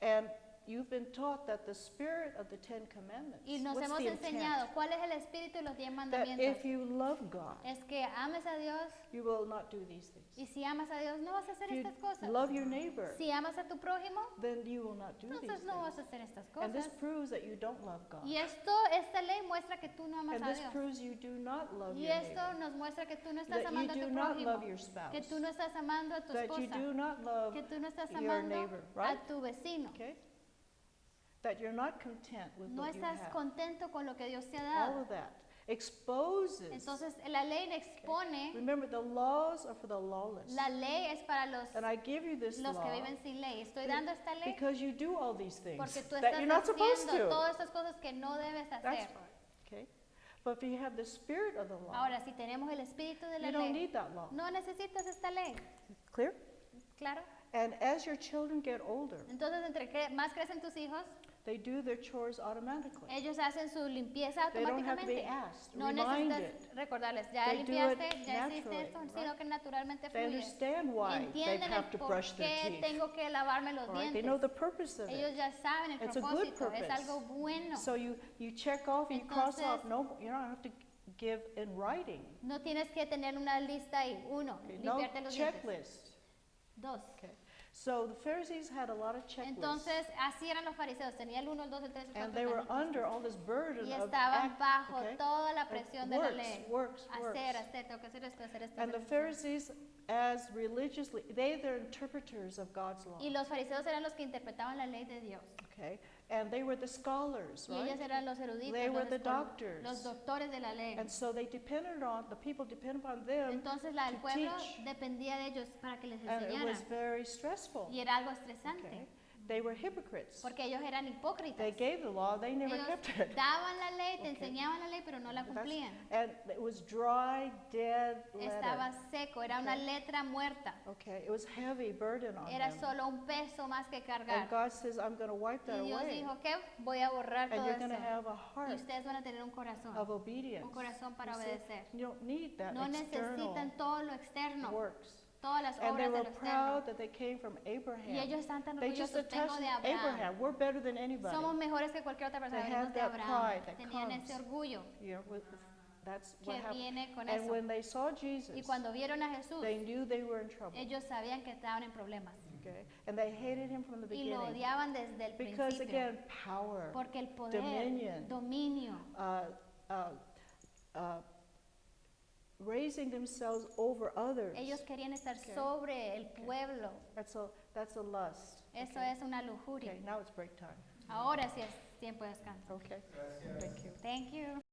S2: And you've been taught that the spirit of the Ten Commandments,
S1: Y nos
S2: what's
S1: hemos
S2: the
S1: enseñado
S2: intent?
S1: cuál es el espíritu y los 10
S2: That
S1: mandamientos.
S2: if you love God,
S1: Es que ames a Dios
S2: you will not do these things.
S1: y si amas a Dios no vas a hacer
S2: If you
S1: estas cosas.
S2: love your neighbor,
S1: Si amas a tu prójimo,
S2: then you will not do these
S1: entonces no vas
S2: things.
S1: a hacer estas
S2: And this
S1: cosas.
S2: proves that you don't love God.
S1: Y esta ley muestra que tú no amas
S2: And
S1: a
S2: this
S1: Dios.
S2: proves you do not love
S1: Y
S2: your
S1: esto
S2: neighbor.
S1: nos muestra que tú no estás
S2: That you
S1: amando a tu
S2: do not love
S1: prójimo,
S2: your spouse.
S1: que tú no estás amando a tu
S2: That you
S1: esposa,
S2: do not love
S1: que tú no estás
S2: your
S1: amando
S2: neighbor,
S1: a
S2: right?
S1: tu vecino.
S2: Okay? That you're not content with
S1: No
S2: what you
S1: estás
S2: have.
S1: contento con lo que Dios te ha
S2: All
S1: dado.
S2: of that exposes.
S1: Entonces la ley expone,
S2: Remember, the laws are for the lawless.
S1: la ley es para los
S2: And I give you this
S1: que
S2: law
S1: viven sin ley. Estoy dando esta ley
S2: because you do all these things
S1: porque tú
S2: that
S1: estás
S2: you're not supposed
S1: haciendo
S2: to.
S1: todas estas cosas que no debes
S2: That's
S1: hacer.
S2: right. Okay? But if you have the spirit of the law,
S1: Ahora, si tenemos el espíritu de la
S2: you don't
S1: ley,
S2: need that law.
S1: no necesitas esta ley.
S2: Clear?
S1: ¿Claro?
S2: And as your children get older,
S1: Entonces, entre más crecen tus hijos,
S2: they do their chores automatically.
S1: ellos hacen su limpieza
S2: They don't have to be
S1: automáticamente.
S2: asked,
S1: No necesitas
S2: reminded.
S1: recordarles, ya
S2: They do
S1: limpiaste,
S2: it
S1: ya hiciste
S2: naturally,
S1: esto,
S2: right?
S1: sino que naturalmente
S2: They
S1: fluye.
S2: understand why they
S1: Entienden
S2: have
S1: el
S2: to
S1: por
S2: brush their
S1: qué
S2: teeth.
S1: tengo que lavarme los
S2: All right? They know
S1: dientes.
S2: the purpose of
S1: Ellos
S2: it.
S1: ya saben el
S2: It's a good
S1: propósito, es
S2: purpose.
S1: algo bueno.
S2: So you check off, you cross off.
S1: Entonces-
S2: No, you don't have to give in writing.
S1: No tienes que tener una lista ahí. Uno,
S2: Okay, no
S1: limpiarte los dientes.
S2: checklist.
S1: Dos.
S2: Okay. So the Pharisees had a lot of checklists.
S1: Entonces, así eran los fariseos. Tenía el 1, el 2, el 3, el 4,
S2: And they were under all this burden
S1: y
S2: of
S1: estaban bajo
S2: okay,
S1: toda la
S2: of
S1: presión de la
S2: works,
S1: ley.
S2: works.
S1: Hacer, tengo que hacer esto, hacer esto.
S2: And the
S1: hacer esto.
S2: Pharisees, as religiously, they're the interpreters of God's law.
S1: Y los fariseos eran los que interpretaban la ley de Dios.
S2: Okay, and they were the scholars,
S1: Y ellos
S2: right?
S1: eran los eruditos,
S2: They were
S1: los,
S2: the doctors.
S1: los doctores de la ley.
S2: And so they depended on the people depended upon them,
S1: Entonces el
S2: to
S1: pueblo
S2: teach.
S1: dependía de ellos para que les
S2: and it was
S1: enseñaran.
S2: very stressful.
S1: Y era algo estresante,
S2: Okay, they were hypocrites.
S1: porque ellos eran hipócritas.
S2: They gave the law, they never
S1: Ellos
S2: kept it.
S1: daban la ley, te
S2: Okay.
S1: enseñaban la ley, pero no la
S2: That's-
S1: cumplían.
S2: And it was dry, dead
S1: Estaba
S2: letter.
S1: seco, era una
S2: Okay.
S1: letra muerta.
S2: Okay, it was heavy burden on
S1: Era
S2: them.
S1: solo un peso más que
S2: And
S1: cargar.
S2: God says, I'm going to wipe
S1: Y
S2: that
S1: Dios
S2: away.
S1: dijo que voy a borrar
S2: And
S1: todo
S2: you're going to
S1: eso.
S2: have a
S1: Y
S2: heart
S1: ustedes van a tener un corazón,
S2: of obedience.
S1: un corazón para
S2: You see,
S1: obedecer.
S2: you don't need that
S1: No
S2: external
S1: necesitan todo lo externo,
S2: works.
S1: todas las
S2: And they
S1: obras de
S2: were
S1: lo externo.
S2: proud that they came from
S1: Y
S2: Abraham.
S1: ellos están tan
S2: They just
S1: orgullosos, tengo
S2: attached
S1: de Abraham.
S2: Abraham. We're better than anybody.
S1: Somos mejores que cualquier otra persona.
S2: They
S1: Venimos
S2: have
S1: de
S2: that
S1: Abraham.
S2: pride that
S1: Tenían ese
S2: comes.
S1: orgullo
S2: You know, that's what
S1: que
S2: happened.
S1: viene con
S2: And
S1: eso.
S2: when they saw Jesus,
S1: Y cuando vieron a Jesús,
S2: they knew they were in trouble.
S1: ellos sabían que estaban en problemas.
S2: Okay? And they hated him from the
S1: Y lo
S2: beginning.
S1: odiaban desde el
S2: Because
S1: principio.
S2: again, power,
S1: Porque el poder,
S2: dominion,
S1: dominio,
S2: raising themselves over others.
S1: ellos querían estar
S2: Okay.
S1: sobre el pueblo.
S2: That's a lust.
S1: Eso
S2: Okay?
S1: es una lujuria.
S2: Okay, now it's break time.
S1: Ahora sí es tiempo de descanso.
S2: Okay,
S3: Gracias.
S2: thank you.
S1: Thank you.